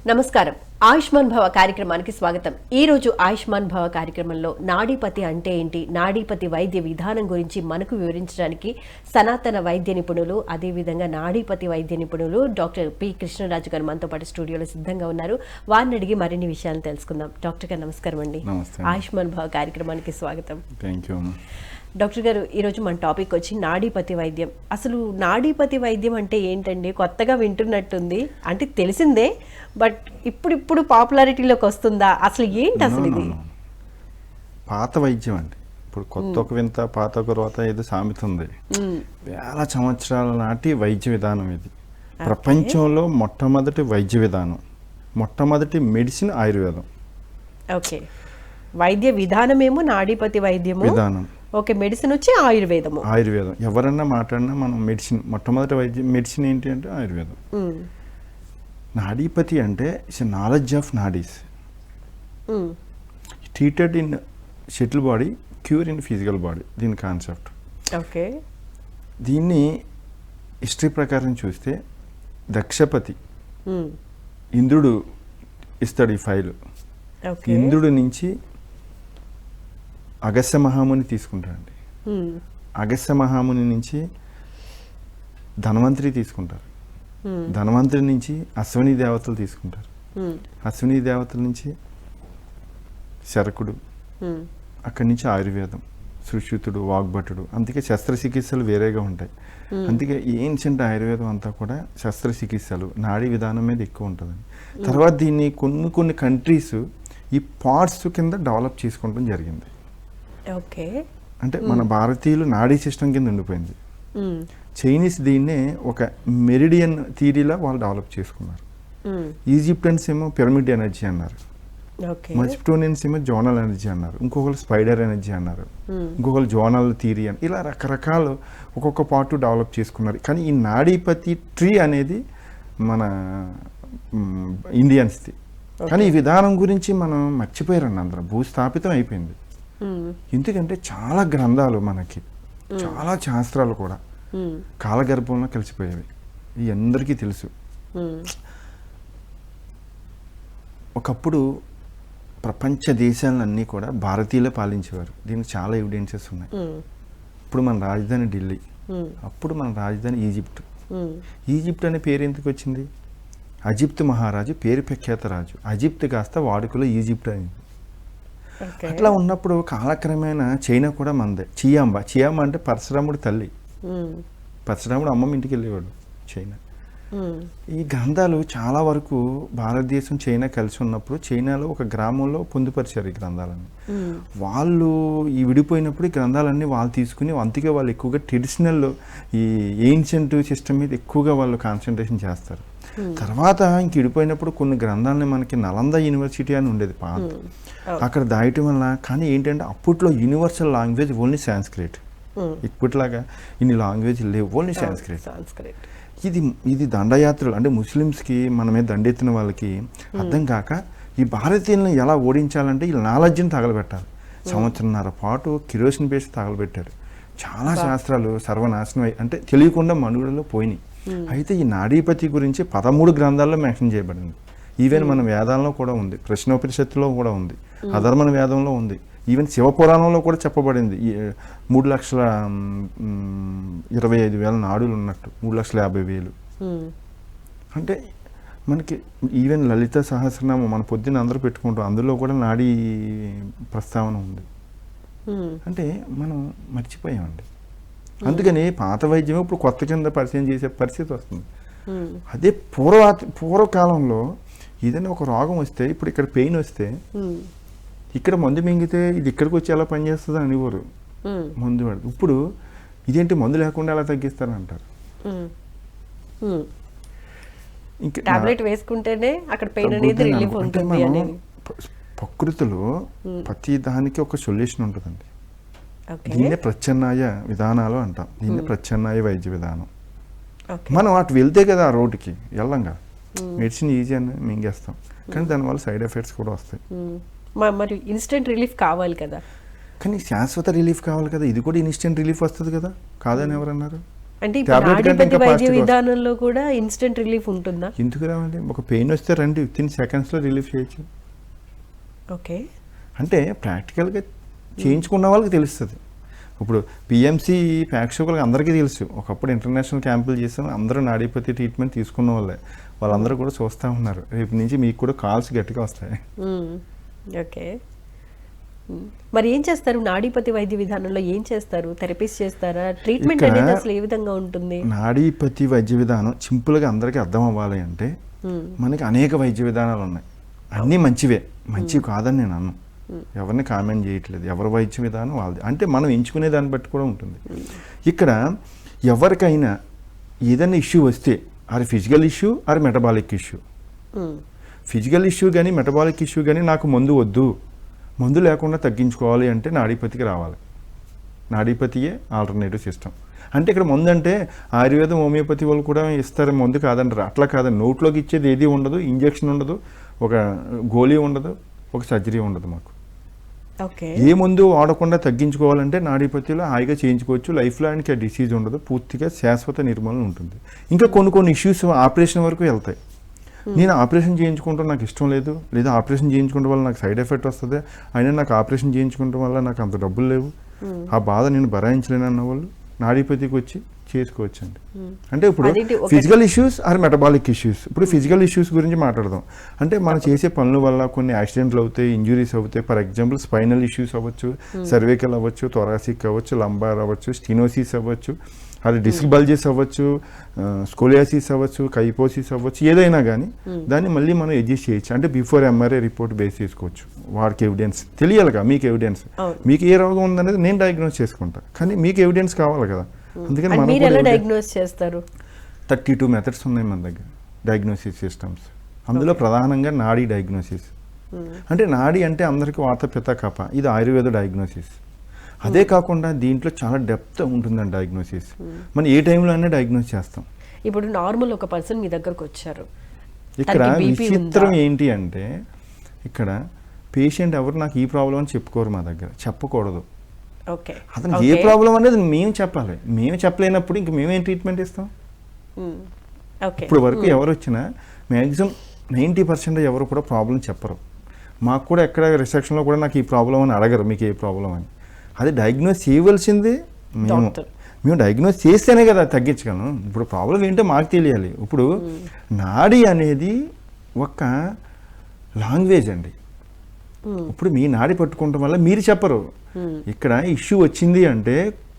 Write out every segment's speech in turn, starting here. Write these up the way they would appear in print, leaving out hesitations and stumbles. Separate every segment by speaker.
Speaker 1: నమస్కారం. ఆయుష్మాన్ భవ కార్యక్రమానికి స్వాగతం. ఈ రోజు ఆయుష్మాన్ భవ కార్యక్రమంలో నాడీపతి అంటే ఏంటి, నాడీపతి వైద్య విధానం గురించి మనకు వివరించడానికి సనాతన వైద్య నిపుణులు, అదేవిధంగా నాడీపతి వైద్య నిపుణులు డాక్టర్ పి కృష్ణరాజు గారు మనతో పాటు స్టూడియోలో సిద్ధంగా ఉన్నారు. వారిని అడిగి మరిన్ని విషయాలు తెలుసుకుందాం. డాక్టర్ గారు నమస్కారం అండి. ఆయుష్మాన్ భవ కార్యక్రమానికి స్వాగతం. డాక్టర్ గారు, ఈరోజు మన టాపిక్ వచ్చి నాడీపతి వైద్యం. అసలు నాడీపతి వైద్యం అంటే ఏంటండి? కొత్తగా వింటున్నట్టుంది. అంటే తెలిసిందే, బట్ ఇప్పుడు పాపులారిటీలోకి వస్తుందా? అసలు ఏంటి అసలు ఇది?
Speaker 2: పాత వైద్యం అండి. ఇప్పుడు కొత్త ఒక వింత పాత ఒక రోత ఏదో సామెత ఉంది. వేల సంవత్సరాల నాటి వైద్య విధానం ఇది. ప్రపంచంలో మొట్టమొదటి వైద్య విధానం, మొట్టమొదటి మెడిసిన్ ఆయుర్వేదం.
Speaker 1: ఓకే, వైద్య విధానమేమో నాడీపతి వైద్యము
Speaker 2: విధానం.
Speaker 1: ఓకే, మెడిసిన్ వచ్చి ఆయుర్వేదము.
Speaker 2: ఆయుర్వేదం ఎవరన్నా మాట్లాడినా మనం మెడిసిన్, మొట్టమొదటి వైద్యం మెడిసిన్ ఏంటి అంటే ఆయుర్వేదం. నాడీపతి అంటే it's knowledge of nadis, treated in shuttle body, cure in physical body. దీని కాన్సెప్ట్.
Speaker 1: ఓకే,
Speaker 2: దీన్ని హిస్టరీ ప్రకారం చూస్తే దక్షపతి, ఇంద్రుడు ఇస్తాడు ఈ ఫైలు. ఇంద్రుడి నుంచి అగస్త్య మహాముని తీసుకుంటారండి. అగస్త్య మహాముని నుంచి ధన్వంతరి తీసుకుంటారు. ధన్వంతరి నుంచి అశ్విని దేవతలు తీసుకుంటారు. అశ్విని దేవతల నుంచి శరకుడు, అక్కడి నుంచి ఆయుర్వేదం, సుశ్రుతుడు, వాగ్భటుడు. అందుకే శస్త్రచికిత్సలు వేరేగా ఉంటాయి. అందుకే ఏన్షియంట్ ఆయుర్వేదం అంతా కూడా శస్త్రచికిత్సలు, నాడీ విధానం మీద ఎక్కువ ఉంటుందండి. తర్వాత దీన్ని కొన్ని కంట్రీస్ ఈ పార్ట్స్ కింద డెవలప్ చేసుకోవడం జరిగింది.
Speaker 1: ఓకే,
Speaker 2: అంటే మన భారతీయులు నాడీ సిస్టమ్ కింద ఉండిపోయింది. చైనీస్ దీన్నే ఒక మెరిడియన్ థియరీలా వాళ్ళు డెవలప్ చేసుకున్నారు. ఈజిప్టియన్స్ ఏమో పిరమిడ్ ఎనర్జీ అన్నారు, మెసోపోటేమియన్స్ ఏమో జోనల్ ఎనర్జీ అన్నారు, ఇంకొకరు స్పైడర్ ఎనర్జీ అన్నారు, ఇంకొకరు జోనల్ థియరీ అని, ఇలా రకరకాలు ఒక్కొక్క పార్ట్ డెవలప్ చేసుకున్నారు. కానీ ఈ నాడీపతి ట్రీ అనేది మన ఇండియన్స్ది. కానీ ఈ విధానం గురించి మనం మర్చిపోయారండి అందరం, భూస్థాపితం అయిపోయింది. ఎందుకంటే చాలా గ్రంథాలు మనకి, చాలా శాస్త్రాలు కూడా కాలగర్భంలో కలిసిపోయేవి. ఇది అందరికీ తెలుసు. ఒకప్పుడు ప్రపంచ దేశాలన్నీ కూడా భారతీయులే పాలించేవారు. దీనికి చాలా ఎవిడెన్సెస్ ఉన్నాయి. ఇప్పుడు మన రాజధాని ఢిల్లీ, అప్పుడు మన రాజధాని ఈజిప్ట్. ఈజిప్ట్ అనే పేరు ఎందుకు వచ్చింది? అజిప్త్ మహారాజు పేరు ప్రఖ్యాత రాజు. అజిప్త్ కాస్త వాడుకలో ఈజిప్ట్ అయింది. అట్లా ఉన్నప్పుడు కాలక్రమేణా చైనా కూడా మందే. చియాంబ అంటే పరశురాముడు తల్లి. పరశురాముడు అమ్మమ్మ ఇంటికి వెళ్ళేవాడు చైనా. ఈ గ్రంథాలు చాలా వరకు భారతదేశం చైనా కలిసి ఉన్నప్పుడు చైనాలో ఒక గ్రామంలో పొందుపరిచారు ఈ గ్రంథాలను. వాళ్ళు ఈ విడిపోయినప్పుడు ఈ గ్రంథాలన్నీ వాళ్ళు తీసుకుని, అందుకే వాళ్ళు ఎక్కువగా ట్రెడిషనల్ ఈ ఏన్షియంట్ సిస్టమ్ మీద ఎక్కువగా వాళ్ళు కాన్సన్ట్రేషన్ చేస్తారు. తర్వాత ఇంక విడిపోయినప్పుడు కొన్ని గ్రంథాలని మనకి నలంద యూనివర్సిటీ అని ఉండేది పాత, అక్కడ దాయటం వల్ల. కానీ ఏంటంటే అప్పట్లో యూనివర్సల్ లాంగ్వేజ్ ఓన్లీ సాంస్క్రిట్. ఇప్పట్లాగా ఇన్ని లాంగ్వేజ్ లేవు, ఓన్లీ సాంస్క్రిట్. ఇది దండయాత్రలు అంటే ముస్లిమ్స్కి మన మీద దండెత్తిన వాళ్ళకి అర్థం కాక ఈ భారతీయులను ఎలా ఓడించాలంటే ఈ నాలెడ్జ్ని తగలబెట్టాలి. సంవత్సరంన్నర పాటు కిరోసిన్ బేస్ తగలబెట్టారు. చాలా శాస్త్రాలు సర్వనాశనం అంటే తెలియకుండా మనుగడలో పోయినాయి. అయితే ఈ నాడీపతి గురించి 13 గ్రంథాల్లో మెన్షన్ చేయబడింది. ఈవెన్ మన వేదాల్లో కూడా ఉంది, ప్రశ్నోపనిషత్తులో కూడా ఉంది, అధర్మణ వేదంలో ఉంది, ఈవెన్ శివపురాణంలో కూడా చెప్పబడింది. 3,25,000 నాడులు ఉన్నట్టు, 3,50,000. అంటే మనకి ఈవెన్ లలిత సహస్రనామం మన పొద్దున్న అందరూ పెట్టుకుంటాం, అందులో కూడా నాడీ ప్రస్తావన ఉంది. అంటే మనం మర్చిపోయామండి. అందుకని పాత వైద్యం ఇప్పుడు కొత్త కింద పరిచయం చేసే పరిస్థితి వస్తుంది. అదే పూర్వకాలంలో ఏదైనా ఒక రోగం వస్తే, ఇప్పుడు ఇక్కడ పెయిన్ వస్తే ఇక్కడ మందు మింగితే ఇది ఇక్కడికి వచ్చి ఎలా పనిచేస్తుంది అనేవారు మందు వాడు. ఇప్పుడు ఇదేంటి మందు లేకుండా ఎలా తగ్గిస్తారు అంటారు.
Speaker 1: ఇంకా టాబ్లెట్ వేసుకుంటేనే అక్కడ పెయిన్ అనేది రిలీఫ్ ఉంటుంది అని.
Speaker 2: ప్రకృతిలో ప్రతి దానికి ఒక సొల్యూషన్ ఉంటుందండి. దీన్నే ప్రత్యామ్నాయ విధానాలు అంటాం. దీన్నే ప్రత్యామ్నాయ వైద్య విధానం. మనం అటు వెళ్తే కదా ఆ రోడ్డుకి వెళ్ళంగా మెడిసిన్ ఈజీ అని మింగేస్తాం, కానీ దానివల్ల సైడ్ ఎఫెక్ట్స్ కూడా వస్తాయి.
Speaker 1: మరి ఇన్స్టెంట్ రిలీఫ్ కావాలి కదా.
Speaker 2: కానీ శాశ్వత రిలీఫ్ కావాలి కదా. ఇది కూడా ఇన్స్టెంట్ రిలీఫ్ వస్తుంది కదా, కాదని ఎవరన్నారు?
Speaker 1: అంటే ఇప్పుడు
Speaker 2: టాబ్లెట్ కంటే
Speaker 1: నాడీపతి
Speaker 2: ఇంకా
Speaker 1: వైద్య
Speaker 2: ఫాస్ట్గా
Speaker 1: విధానంలో కూడా ఇన్స్టెంట్ రిలీఫ్ ఉంటుందా?
Speaker 2: ఎందుకు రావండి? ఒక పెయిన్ వస్తే రండి, విత్ ఇన్ సెకండ్స్లో రిలీఫ్ చేయొచ్చు.
Speaker 1: ఓకే.
Speaker 2: అంటే ప్రాక్టికల్గా చేయించుకున్న వాళ్ళకి తెలుస్తుంది. ఇప్పుడు పిఎంసి ప్రేక్షకులకు అందరికీ తెలుసు. ఒకప్పుడు ఇంటర్నేషనల్ క్యాంపులు చేసాం, అందరూ నాడీపతి ట్రీట్మెంట్ తీసుకున్న వాళ్ళే. వాళ్ళందరూ కూడా చూస్తూ ఉన్నారు. రేపు నుంచి మీకు కూడా కాల్స్ గట్టిగా వస్తాయి.
Speaker 1: ఓకే. మరి ఏం చేస్తారు నాడీపతి వైద్య విధానంలో? ఏం చేస్తారు? థెరపీస్ చేస్తారా? ట్రీట్మెంట్
Speaker 2: ఇక్కడ
Speaker 1: అనేది అసలు ఏ విధంగా ఉంటుంది?
Speaker 2: నాడీపతి వైద్య విధానం సింపుల్గా అందరికీ అర్థం అవ్వాలి అంటే మనకి అనేక వైద్య విధానాలు ఉన్నాయి. అన్నీ మంచివే, మంచివి కాదని నేను అన్ను. ఎవరిని కామెంట్ చేయట్లేదు. ఎవరి వైద్య విధానం వాళ్ళది. అంటే మనం ఎంచుకునే దాన్ని బట్టి కూడా ఉంటుంది. ఇక్కడ ఎవరికైనా ఏదైనా ఇష్యూ వస్తే అది physical issue or metabolic issue. Physical issue కానీ మెటబాలిక్ ఇష్యూ కానీ నాకు మందు వద్దు, మందు లేకుండా తగ్గించుకోవాలి అంటే నాడీపతికి రావాలి. నాడీపతియే ఆల్టర్నేటివ్ సిస్టమ్. అంటే ఇక్కడ మందు అంటే ఆయుర్వేదం హోమియోపతి వాళ్ళు కూడా ఇస్తారు, మందు కాదంటారు. అట్లా కాదండి. నోట్లోకి ఇచ్చేది ఏది ఉండదు, ఇంజెక్షన్ ఉండదు, ఒక గోళీ ఉండదు, ఒక సర్జరీ ఉండదు మాకు. ఏ మందు వాడకుండా తగ్గించుకోవాలంటే నాడీపతిలో హాయిగా చేయించుకోవచ్చు. లైఫ్లో ఆయనకి ఆ డిసీజ్ ఉండదు, పూర్తిగా శాశ్వత నిర్మూలన ఉంటుంది. ఇంకా కొన్ని ఇష్యూస్ ఆపరేషన్ వరకు వెళ్తాయి. నేను ఆపరేషన్ చేయించుకుంటాం నాకు ఇష్టం లేదు, లేదా ఆపరేషన్ చేయించుకోవడం వల్ల నాకు సైడ్ ఎఫెక్ట్ వస్తుంది, అయినా నాకు ఆపరేషన్ చేయించుకోవడం వల్ల నాకు అంత డబ్బులు లేవు, ఆ బాధ నేను భరాయించలేను అన్న వాళ్ళు నాడీపతికి వచ్చి చేసుకోవచ్చండి. అంటే ఇప్పుడు physical issues or metabolic issues. ఇప్పుడు ఫిజికల్ ఇష్యూస్ గురించి మాట్లాడదాం. అంటే మనం చేసే పనుల వల్ల కొన్ని యాక్సిడెంట్లు అవుతాయి, ఇంజురీస్ అవుతాయి. ఫర్ ఎగ్జాంపుల్ స్పైనల్ ఇష్యూస్ అవ్వచ్చు, సర్వికల్ అవ్వచ్చు, థొరాసిక్ అవ్వచ్చు, లంబార్ అవ్వచ్చు, స్టినోసిస్ అవ్వచ్చు, అది డిస్క్ బల్జెస్ అవ్వచ్చు, స్కోలియాసిస్ అవ్వచ్చు, కైపోసిస్ అవ్వచ్చు, ఏదైనా కానీ దాన్ని మళ్ళీ మనం అడ్జస్ట్ చేయొచ్చు. అంటే బిఫోర్ ఎంఆర్ఐ రిపోర్ట్ బేస్ చేసుకోవచ్చు. వాడికి ఎవిడెన్స్ తెలియాలిగా, మీకు ఎవిడెన్స్, మీకు ఏ రోగం ఉందనేది నేను డయాగ్నోస్ చేసుకుంటా, కానీ మీకు ఎవిడెన్స్ కావాలి కదా. అందుకని మనం 32 మెథడ్స్ ఉన్నాయి మన దగ్గర డయాగ్నోసిస్ సిస్టమ్స్. అందులో ప్రధానంగా నాడీ డయాగ్నోసిస్. అంటే నాడీ అంటే అందరికీ వాత పిత కఫ, ఇది ఆయుర్వేద డయాగ్నోసిస్. అదే కాకుండా దీంట్లో చాలా డెప్త్ ఉంటుందండి డయాగ్నోసిస్. మనం ఏ టైంలో అయినా డయాగ్నోస్ చేస్తాం.
Speaker 1: ఇప్పుడు నార్మల్ ఒక పర్సన్ మీ దగ్గరకు వచ్చారు,
Speaker 2: ఇక్కడ విచిత్రం ఏంటి అంటే ఇక్కడ పేషెంట్ ఎవరు నాకు ఈ ప్రాబ్లం అని చెప్పుకోరు, మా దగ్గర చెప్పకూడదు. అతను ఏ ప్రాబ్లం అనేది మేము చెప్పాలి. మేము చెప్పలేనప్పుడు ఇంక మేమేం ట్రీట్మెంట్ ఇస్తాం? ఇప్పుడు వరకు ఎవరు వచ్చినా మ్యాక్సిమం 90% ఎవరు కూడా ప్రాబ్లం చెప్పరు. మాకు కూడా ఎక్కడ రిసెప్షన్లో కూడా నాకు ఈ ప్రాబ్లం అని అడగరు, మీకు ఏ ప్రాబ్లం అని. అది డయాగ్నోస్ చేయవలసింది మేము డయాగ్నోస్ చేస్తేనే కదా తగ్గించగలను. ఇప్పుడు ప్రాబ్లం ఏంటో మాకు తెలియాలి. ఇప్పుడు నాడీ అనేది ఒక లాంగ్వేజ్ అండి. ఇప్పుడు మీ నాడి పట్టుకోవటం వల్ల మీరు చెప్పరు. ఇక్కడ ఇష్యూ వచ్చింది అంటే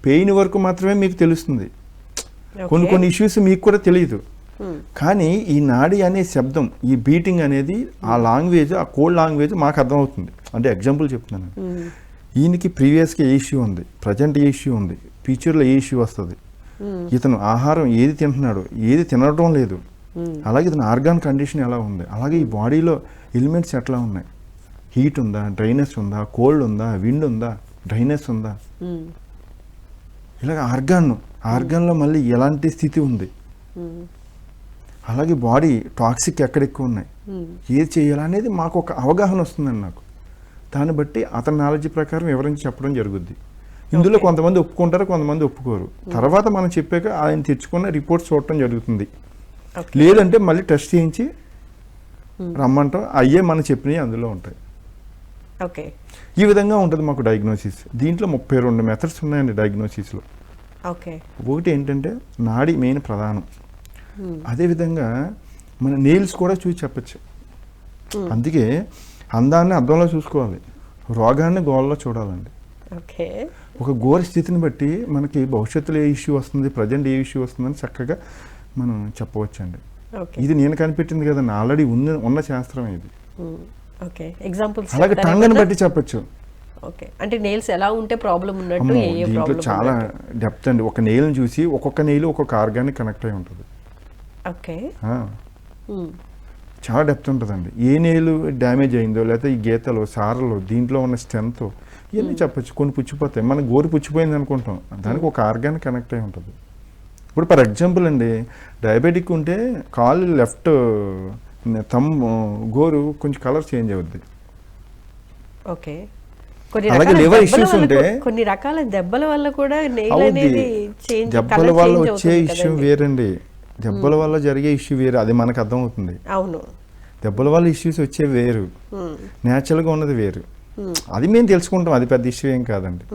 Speaker 2: పెయిన్ వరకు మాత్రమే మీకు తెలుస్తుంది. కొన్ని ఇష్యూస్ మీకు కూడా తెలియదు. కానీ ఈ నాడి అనే శబ్దం, ఈ బీటింగ్ అనేది ఆ లాంగ్వేజ్, ఆ కోడ్ లాంగ్వేజ్ మాకు అర్థమవుతుంది. అంటే ఎగ్జాంపుల్ చెప్తున్నాను. ఈయనకి ప్రీవియస్గా ఏ ఇష్యూ ఉంది, ప్రజెంట్ ఏ ఇష్యూ ఉంది, ఫ్యూచర్లో ఏ ఇష్యూ వస్తుంది, ఇతను ఆహారం ఏది తింటున్నాడు, ఏది తినడం లేదు, అలాగే ఇతను ఆర్గాన్ కండిషన్ ఎలా ఉంది, అలాగే ఈ బాడీలో ఎలిమెంట్స్ ఎట్లా ఉన్నాయి, హీట్ ఉందా, డ్రైనెస్ ఉందా, కోల్డ్ ఉందా, విండ్ ఉందా, డ్రైనెస్ ఉందా, ఇలాగ ఆర్గాన్లో మళ్ళీ ఎలాంటి స్థితి ఉంది, అలాగే బాడీ టాక్సిక్ ఎక్కడెక్కువ ఉన్నాయి, ఏది చేయాలనేది మాకు ఒక అవగాహన వస్తుందండి. నాకు దాన్ని బట్టి అతని నాలెడ్జ్ ప్రకారం వివరించి చెప్పడం జరుగుద్ది. ఇందులో కొంతమంది ఒప్పుకుంటారు, కొంతమంది ఒప్పుకోరు. తర్వాత మనం చెప్పాక ఆయన తెచ్చుకున్న రిపోర్ట్స్ చూడటం జరుగుతుంది. లేదంటే మళ్ళీ టెస్ట్ చేయించి రమ్మంటాం. అయ్యే మనం చెప్పినవి అందులో ఉంటాయి. ఈ విధంగా ఉంటుంది మాకు డయాగ్నోసిస్. దీంట్లో 32 మెథడ్స్ ఉన్నాయండి డయాగ్నోసిస్లో. ఒకటి ఏంటంటే నాడి మెయిన్ ప్రధానం. అదేవిధంగా మన నెయిల్స్ కూడా చూసి చెప్పచ్చు. అందుకే అందాన్ని అద్దంలో చూసుకోవాలి, రోగాన్ని గోళ్ళలో చూడాలండి. ఒక గోరి స్థితిని బట్టి మనకి భవిష్యత్తులో ఏ ఇష్యూ వస్తుంది, ప్రజెంట్ ఏ ఇష్యూ వస్తుందని చక్కగా మనం చెప్పవచ్చండి. ఇది నేను కనిపెట్టింది కదండి, ఆల్రెడీ ఉన్న శాస్త్రం ఇది. అలాగే టంగ్ని బట్టి చెప్పచ్చు.
Speaker 1: అంటే నెయిల్స్ ఎలా ఉంటే ప్రాబ్లం ఉన్నట్టు
Speaker 2: దీంట్లో చాలా డెప్త్ అండి. ఒక నెయిల్ని చూసి ఒక్కొక్క నెయిల్ ఒక్కొక్క ఆర్గానిక్ కనెక్ట్ అయి ఉంటుంది. చాలా డెప్త్ ఉంటుందండి. ఏ నెయిల్ డ్యామేజ్ అయిందో, లేకపోతే ఈ గీతలు, సారలు, దీంట్లో ఉన్న స్ట్రెంత్, ఇవన్నీ చెప్పచ్చు. కొన్ని పుచ్చిపోతాయి. మన గోరు పుచ్చిపోయింది అనుకుంటాం, దానికి ఒక ఆర్గాన్ కనెక్ట్ అయి ఉంటుంది. ఇప్పుడు ఫర్ ఎగ్జాంపుల్ అండి, డయాబెటిక్ ఉంటే కాలు లెఫ్ట్ గోరు కొంచెం కలర్ చేంజ్ అవుద్ది. అలాగే లివర్ ఇష్యూస్ ఉంటే
Speaker 1: కొన్ని రకాల దెబ్బల వల్ల కూడా నెయిల్
Speaker 2: అవుద్ది.
Speaker 1: అనేది చేంజ్
Speaker 2: దెబ్బల వల్ల వచ్చే ఇష్యూ వేరండి, దెబ్బల వల్ల జరిగే ఇష్యూ వేరు, అది మనకు అర్థం అవుతుంది.
Speaker 1: అవును,
Speaker 2: దెబ్బల వల్ల ఇష్యూస్ వచ్చే వేరు, న్యాచురల్గా ఉన్నది వేరు, అది మేము తెలుసుకుంటాం, అది పెద్ద ఇష్యూ ఏం కాదండి.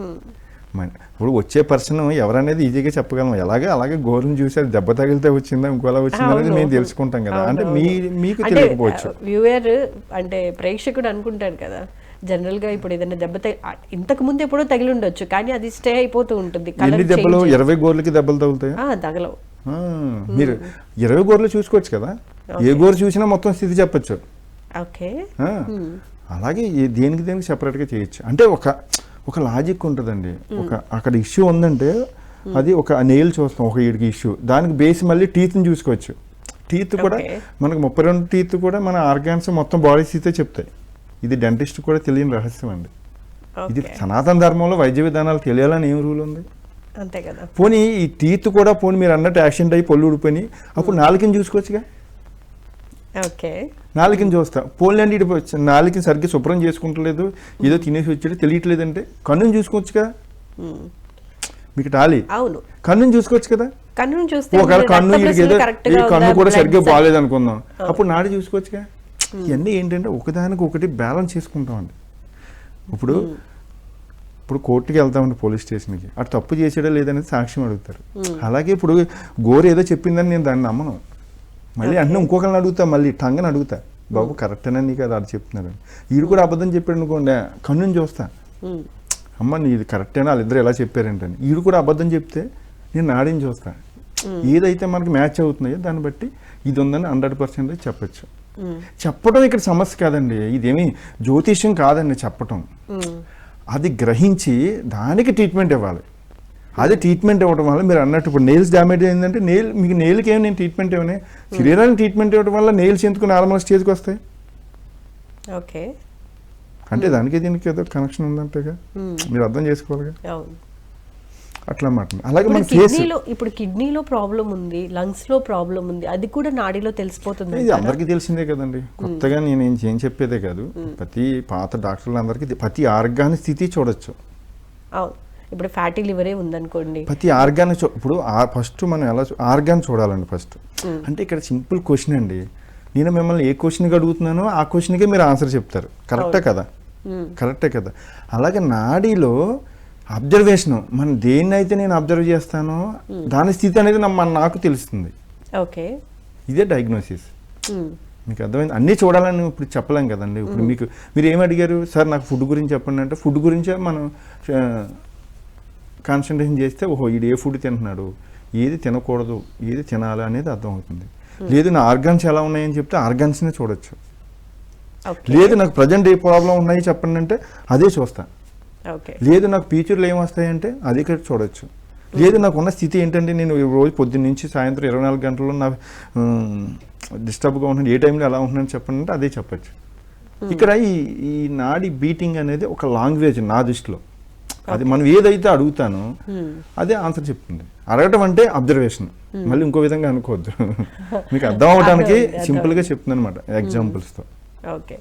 Speaker 2: ఇప్పుడు వచ్చే పర్సన్ ఎవరనేది ఈజీగా చెప్పగలం, అలాగే గోరుని చూసి అది దెబ్బ తగిలితే వచ్చిందా ఇంకోలా వచ్చిందా అనేది మేము తెలుసుకుంటాం కదా. అంటే మీకు తెలియకపోవచ్చు,
Speaker 1: వ్యూయర్ అంటే ప్రేక్షకుడు అనుకుంటాడు కదా, జనరల్ గా ఇప్పుడు ఏదైనా దెబ్బ ఇంతకు ముందు ఎప్పుడో తగిలి ఉండొచ్చు, కానీ అది స్టే అయిపోతూ ఉంటుంది.
Speaker 2: ఎన్ని దెబ్బలు 20 గోర్లకి దెబ్బలు తగులుతాయి,
Speaker 1: తగలవు.
Speaker 2: మీరు 20 గోర్లు చూసుకోవచ్చు కదా, ఏ గోరు చూసినా మొత్తం స్థితి చెప్పచ్చు.
Speaker 1: ఓకే,
Speaker 2: అలాగే దేనికి సెపరేట్గా చేయొచ్చు. అంటే ఒక లాజిక్ ఉంటుందండి. అక్కడ ఇష్యూ ఉందంటే అది ఒక నెయిల్ చూస్తాం, ఒక ఈడికి ఇష్యూ, దానికి బేస్ మళ్ళీ టీత్ని చూసుకోవచ్చు. టీత్ కూడా మనకు 32 టీత్ కూడా మన ఆర్గాన్స్ మొత్తం బాడీ టీతే చెప్తాయి. ఇది డెంటిస్ట్ కూడా తెలియని రహస్యం అండి. ఇది సనాతన ధర్మంలో వైద్య విధానాలు తెలియాలని ఏం రూల్ ఉంది?
Speaker 1: అంతే కదా.
Speaker 2: పోనీ ఈ టీత్ కూడా మీరు అన్నట్టు యాక్సిడెంట్ అయ్యి పళ్ళు ఊడిపోయి అప్పుడు నాలుకని చూసుకోవచ్చుగా.
Speaker 1: ఓకే,
Speaker 2: నాలుకని చూస్తా, పోన్లేండి ఇటు నాలుకని సరిగ్గా శుభ్రం చేసుకుంటలేదు, ఏదో తినేసి వచ్చాడు తెలియట్లేదు అంటే కన్నుని చూసుకోవచ్చుగా. మీకు టాలీ
Speaker 1: అవును,
Speaker 2: కన్నుని చూసుకోవచ్చు కదా.
Speaker 1: కన్ను చూస్తే
Speaker 2: ఒకవేళ కన్ను ఈ కన్ను కూడా సరిగ్గా బాగాలేదు అనుకుందాం, అప్పుడు నాడి చూసుకోవచ్చుగా. ఇవన్నీ ఏంటంటే ఒకదానికి ఒకటి బ్యాలెన్స్ చేసుకుంటామండి. ఇప్పుడు కోర్టుకి వెళ్తామండి, పోలీస్ స్టేషన్కి, అటు తప్పు చేసాడా లేదనేది సాక్ష్యం అడుగుతారు. అలాగే ఇప్పుడు గోరు ఏదో చెప్పిందని నేను దాన్ని నమ్మను, మళ్ళీ అంటే ఇంకొకరిని అడుగుతా, మళ్ళీ టంగని అడుగుతా, బాబు కరెక్టేనా నీకు అది అది చెప్తున్నారు. వీడు కూడా అబద్ధం చెప్పాడు అనుకోండి, కన్నుని చూస్తా, అమ్మ నీది కరెక్టేనా వాళ్ళిద్దరు ఎలా చెప్పారేంటని. వీడు కూడా అబద్ధం చెప్తే నేను నాడిని చూస్తా, ఏదైతే మనకి మ్యాచ్ అవుతున్నాయో దాన్ని బట్టి ఇది ఉందని 100% చెప్పచ్చు. చెప్పడం ఇక్కడ సమస్య కాదండి, ఇదేమి జ్యోతిష్యం కాదండి చెప్పటం. అది గ్రహించి దానికి ట్రీట్మెంట్ ఇవ్వాలి. అది ట్రీట్మెంట్ ఇవ్వడం వల్ల మీరు అన్నట్టు ఇప్పుడు నెయిల్స్ డ్యామేజ్ అయిందంటే మీకు నెయిల్కి ఏమి నేను ట్రీట్మెంట్ ఇవ్వనే, శరీరానికి ట్రీట్మెంట్ ఇవ్వడం వల్ల నెయిల్స్ ఎందుకు నార్మల్ స్టేజ్కి వస్తాయి.
Speaker 1: ఓకే,
Speaker 2: అంటే దానికి దీనికి ఏదో కనెక్షన్ ఉందంటేగా మీరు అర్థం చేసుకోవాలిగా, అట్లా మాట. అలాగే మన
Speaker 1: ఇప్పుడు కిడ్నీలో ప్రాబ్లం ఉంది, లంగ్స్ లో ప్రాబ్లం ఉంది, అది కూడా నాడిలో తెలిసిపోతుంది.
Speaker 2: ఇది అందరికీ తెలిసిందే కదండి, కొత్తగా నేను ఏం చెప్పేదే కాదు. ప్రతి పాత డాక్టర్లు అందరికీ ప్రతి ఆర్గాన్ స్థితి చూడొచ్చు.
Speaker 1: ఇప్పుడు ఫ్యాటీ లివరే ఉందనుకోండి,
Speaker 2: ప్రతి ఆర్గాన్ ఇప్పుడు ఫస్ట్ మనం ఎలా ఆర్గాన్ చూడాలండి ఫస్ట్. అంటే ఇక్కడ సింపుల్ క్వశ్చన్ అండి, నేను మిమ్మల్ని ఏ క్వశ్చన్కి అడుగుతున్నానో ఆ క్వశ్చన్కే మీరు ఆన్సర్ చెప్తారు. కరెక్టే కదా. అలాగే నాడీలో అబ్జర్వేషన్, మనం దేన్నైతే నేను అబ్జర్వ్ చేస్తానో దాని స్థితి అనేది నాకు తెలుస్తుంది.
Speaker 1: ఓకే,
Speaker 2: ఇదే డయాగ్నోసిస్. మీకు అర్థమైంది. అన్నీ చూడాలని ఇప్పుడు చెప్పలేం కదండి. ఇప్పుడు మీరు ఏమి అడిగారు, సార్ నాకు ఫుడ్ గురించి చెప్పండి అంటే ఫుడ్ గురించే మనం కాన్సన్ట్రేషన్ చేస్తే ఓహో ఇది ఏ ఫుడ్ తింటున్నాడు, ఏది తినకూడదు, ఏది తినాలి అనేది అర్థమవుతుంది. లేదు నా ఆర్గాన్స్ ఎలా ఉన్నాయని చెప్తే ఆర్గాన్స్నే చూడొచ్చు. లేదు నాకు ప్రజెంట్ ఏ ప్రాబ్లం ఉన్నాయి చెప్పండి అంటే అదే చూస్తా. లేదు నాకు ఫ్యూచర్లో ఏమొస్తాయంటే అది ఇక్కడ చూడొచ్చు. లేదు నాకు ఉన్న స్థితి ఏంటంటే నేను రోజు పొద్దున్న నుంచి సాయంత్రం 24 గంటల్లో నా డిస్టర్బ్గా ఉంటున్నాను, ఏ టైంలో ఎలా ఉంటున్నాను చెప్పండి అంటే అదే చెప్పచ్చు. ఇక్కడ ఈ నాడి బీటింగ్ అనేది ఒక లాంగ్వేజ్ నా దృష్టిలో. అది మనం ఏదైతే అడుగుతానో అదే ఆన్సర్ చెప్తుంది. అడగటం అంటే అబ్జర్వేషన్, మళ్ళీ ఇంకో విధంగా అనుకోవద్దు. మీకు అర్థం అవడానికి సింపుల్గా చెప్తుంది అనమాట ఎగ్జాంపుల్స్తో.
Speaker 1: ఓకే,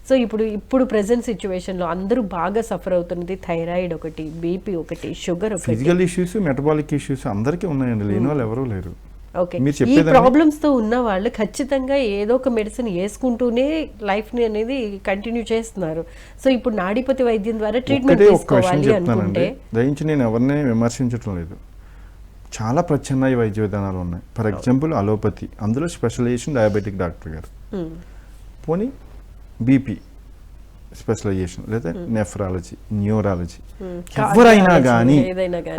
Speaker 1: సో ఇప్పుడు ప్రెసెంట్ సిచ్యువేషన్లో అందరూ బాగా సఫర్ అవుతున్నది థైరాయిడ్ ఒకటి, బీపీ ఒకటి, షుగర్ ఒకటి,
Speaker 2: ఫిజికల్ ఇష్యూస్, మెటబాలిక్ ఇష్యూస్ అందరికీ ఉన్నాయండి, లేని వాళ్ళు ఎవరూ లేరు.
Speaker 1: ఓకే, ఈ ప్రాబ్లమ్స్ తో ఉన్న వాళ్ళు ఖచ్చితంగా ఏదో ఒక మెడిసిన్ వేసుకుంటూనే లైఫ్ ని అనేది కంటిన్యూ చేస్తున్నారు. సో ఇప్పుడు నాడీపతి వైద్యం ద్వారా ట్రీట్మెంట్ తీసుకోవాలి అనుకుంటే,
Speaker 2: దయించి నేను ఎవరిని విమర్శించడం లేదు, చాలా ప్రత్యామ్నాయ వైద్య విధానాలు ఉన్నాయి. ఫర్ ఎగ్జాంపుల్ అలోపతి, అందులో స్పెషలైజేషన్ డయాబెటిక్ డాక్టర్ గారు, పోనీ బీపీ స్పెషలైజేషన్, లేదా నెఫ్రాలజీ, న్యూరాలజీ, ఎవరైనా కానీ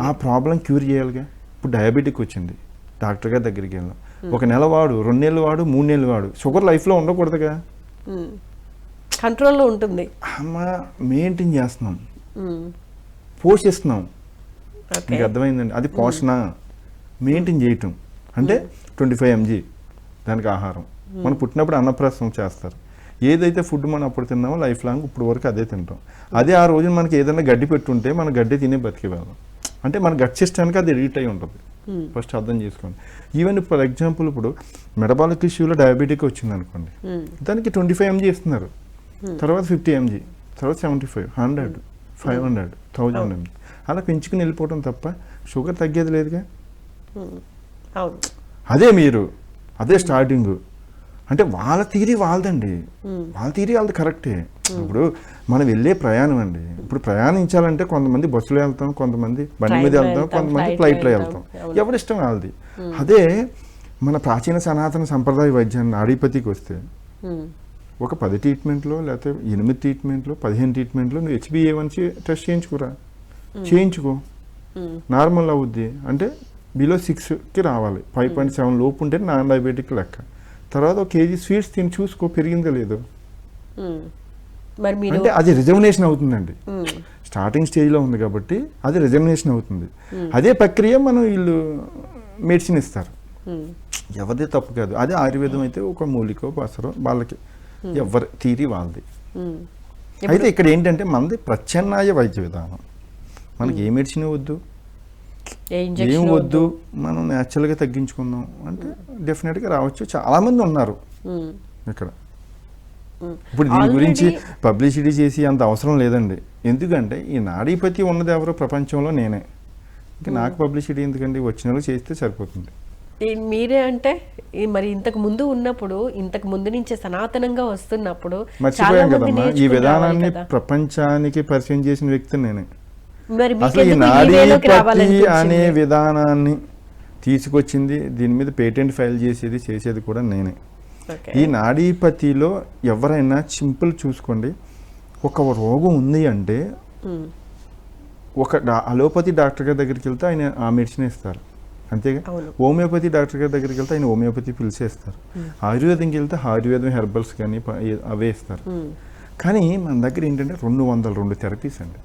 Speaker 2: ఆ ప్రాబ్లం క్యూర్ చేయాలిగా. ఇప్పుడు డయాబెటిక్ వచ్చింది, డాక్టర్ గారి దగ్గరికి వెళ్ళాం, 1 నెల వాడు, 2 నెలలు వాడు, 3 నెలలు వాడు, షుగర్ లైఫ్లో ఉండకూడదుగా,
Speaker 1: కంట్రోల్లో ఉంటుంది.
Speaker 2: మెయింటైన్ చేస్తున్నాం, పోషిస్తున్నాం. మీకు అర్థమైందండి, అది పోషణ. మెయింటైన్ చేయటం అంటే 25 mg దానికి ఆహారం. మనం పుట్టినప్పుడు అన్నప్రాసం చేస్తారు, ఏదైతే ఫుడ్ మనం అప్పుడు తిన్నామో లైఫ్ లాంగ్ ఇప్పుడు వరకు అదే తింటాం. అదే ఆ రోజున మనకి ఏదైనా గడ్డి పెట్టుంటే మన గడ్డి తినే బతికేవాళ్ళం. అంటే మన గట్ సిస్టానికి అది రీట్ అయి ఉంటుంది. ఫస్ట్ అర్థం చేసుకోండి. ఈవెన్ ఫర్ ఎగ్జాంపుల్ ఇప్పుడు మెటబాలిక్ ఇష్యూలో డయాబెటిక్ వచ్చింది అనుకోండి, దానికి 25 mg ఇస్తున్నారు, తర్వాత 50 mg, తర్వాత 75, 100, 500, 1000 అలా పెంచుకుని వెళ్ళిపోవడం తప్ప షుగర్ తగ్గేది లేదుగా.
Speaker 1: అవును.
Speaker 2: అదే స్టార్టింగ్. అంటే వాళ్ళ థియరీ వాళ్ళదండి, వాళ్ళ థియరీ వాళ్ళది కరెక్టే. ఇప్పుడు మనం వెళ్ళే ప్రయాణం అండి, ఇప్పుడు ప్రయాణించాలంటే కొంతమంది బస్సులో వెళ్తాం, కొంతమంది బండి మీద వెళ్తాం, కొంతమంది ఫ్లైట్లో వెళ్తాం, ఎవరిష్టం వాళ్ళది. అదే మన ప్రాచీన సనాతన సంప్రదాయ వైద్యాన్ని నాడీపతికి వస్తే ఒక 10 ట్రీట్మెంట్లో లేకపోతే 8 ట్రీట్మెంట్లో 15 ట్రీట్మెంట్లో నువ్వు HbA1c టెస్ట్ చేయించుకో, నార్మల్ అవుద్ది. అంటే బిలో 6కి రావాలి, 5.7 లోపు ఉంటే నాన్ డయాబెటిక్ లెక్క. తర్వాత ఒక కేజీ స్వీట్స్ తిని చూసుకో పెరిగిందో లేదో. అంటే అది రిజర్మినేషన్ అవుతుందండి, స్టార్టింగ్ స్టేజ్లో ఉంది కాబట్టి అది రిజర్మినేషన్ అవుతుంది. అదే ప్రక్రియ మనం వీళ్ళు మెడిసిన్ ఇస్తారు, ఎవరిది తప్పు కాదు. అదే ఆయుర్వేదం అయితే ఒక మూలికో పసరో వాళ్ళకి ఎవరి థీరీ వాళ్ళది. అయితే ఇక్కడ ఏంటంటే మనది ప్రత్యామ్నాయ వైద్య విధానం, మనకి ఏ మెడిసిన్ వద్దు, ఏం వద్దు, మనం న్యాచురల్గా తగ్గించుకుందాం అంటే డెఫినెట్గా రావచ్చు. చాలామంది ఉన్నారు ఇక్కడ. ఇప్పుడు దీని గురించి పబ్లిసిటీ చేసి అంత అవసరం లేదండి, ఎందుకంటే ఈ నాడీపతి ఉన్నది ఎవరో ప్రపంచంలో నేనే. ఇంకా నాకు పబ్లిసిటీ ఎందుకండి, వచ్చిన వాళ్ళు చేస్తే సరిపోతుంది.
Speaker 1: మీరే అంటే మరి ఇంతకు ముందు ఉన్నప్పుడు, ఇంతకు ముందు నుంచే సనాతనంగా వస్తున్నప్పుడు
Speaker 2: మర్చిపోయాం కదమ్మా, ఈ విధానాన్ని ప్రపంచానికి పరిచయం చేసిన వ్యక్తి నేనే. అసలు ఈ నాడీపతి అనే విధానాన్ని తీసుకొచ్చింది, దీని మీద పేటెంట్ ఫైల్ చేసేది కూడా నేనే. ఈ నాడీపతిలో ఎవరైనా సింపుల్ చూసుకోండి, ఒక రోగం ఉంది అంటే ఒక అలోపతి డాక్టర్ గారి దగ్గరికి వెళ్తే ఆయన ఆ మెడిసిన్ ఇస్తారు, అంతేగా. హోమియోపతి డాక్టర్ గారి దగ్గరికి వెళ్తే ఆయన హోమియోపతి పిలిచి ఇస్తారు. ఆయుర్వేదంకి వెళ్తే ఆయుర్వేదం హెర్బల్స్ కానీ అవే ఇస్తారు. కానీ మన దగ్గర ఏంటంటే 202 థెరపీస్ అండి,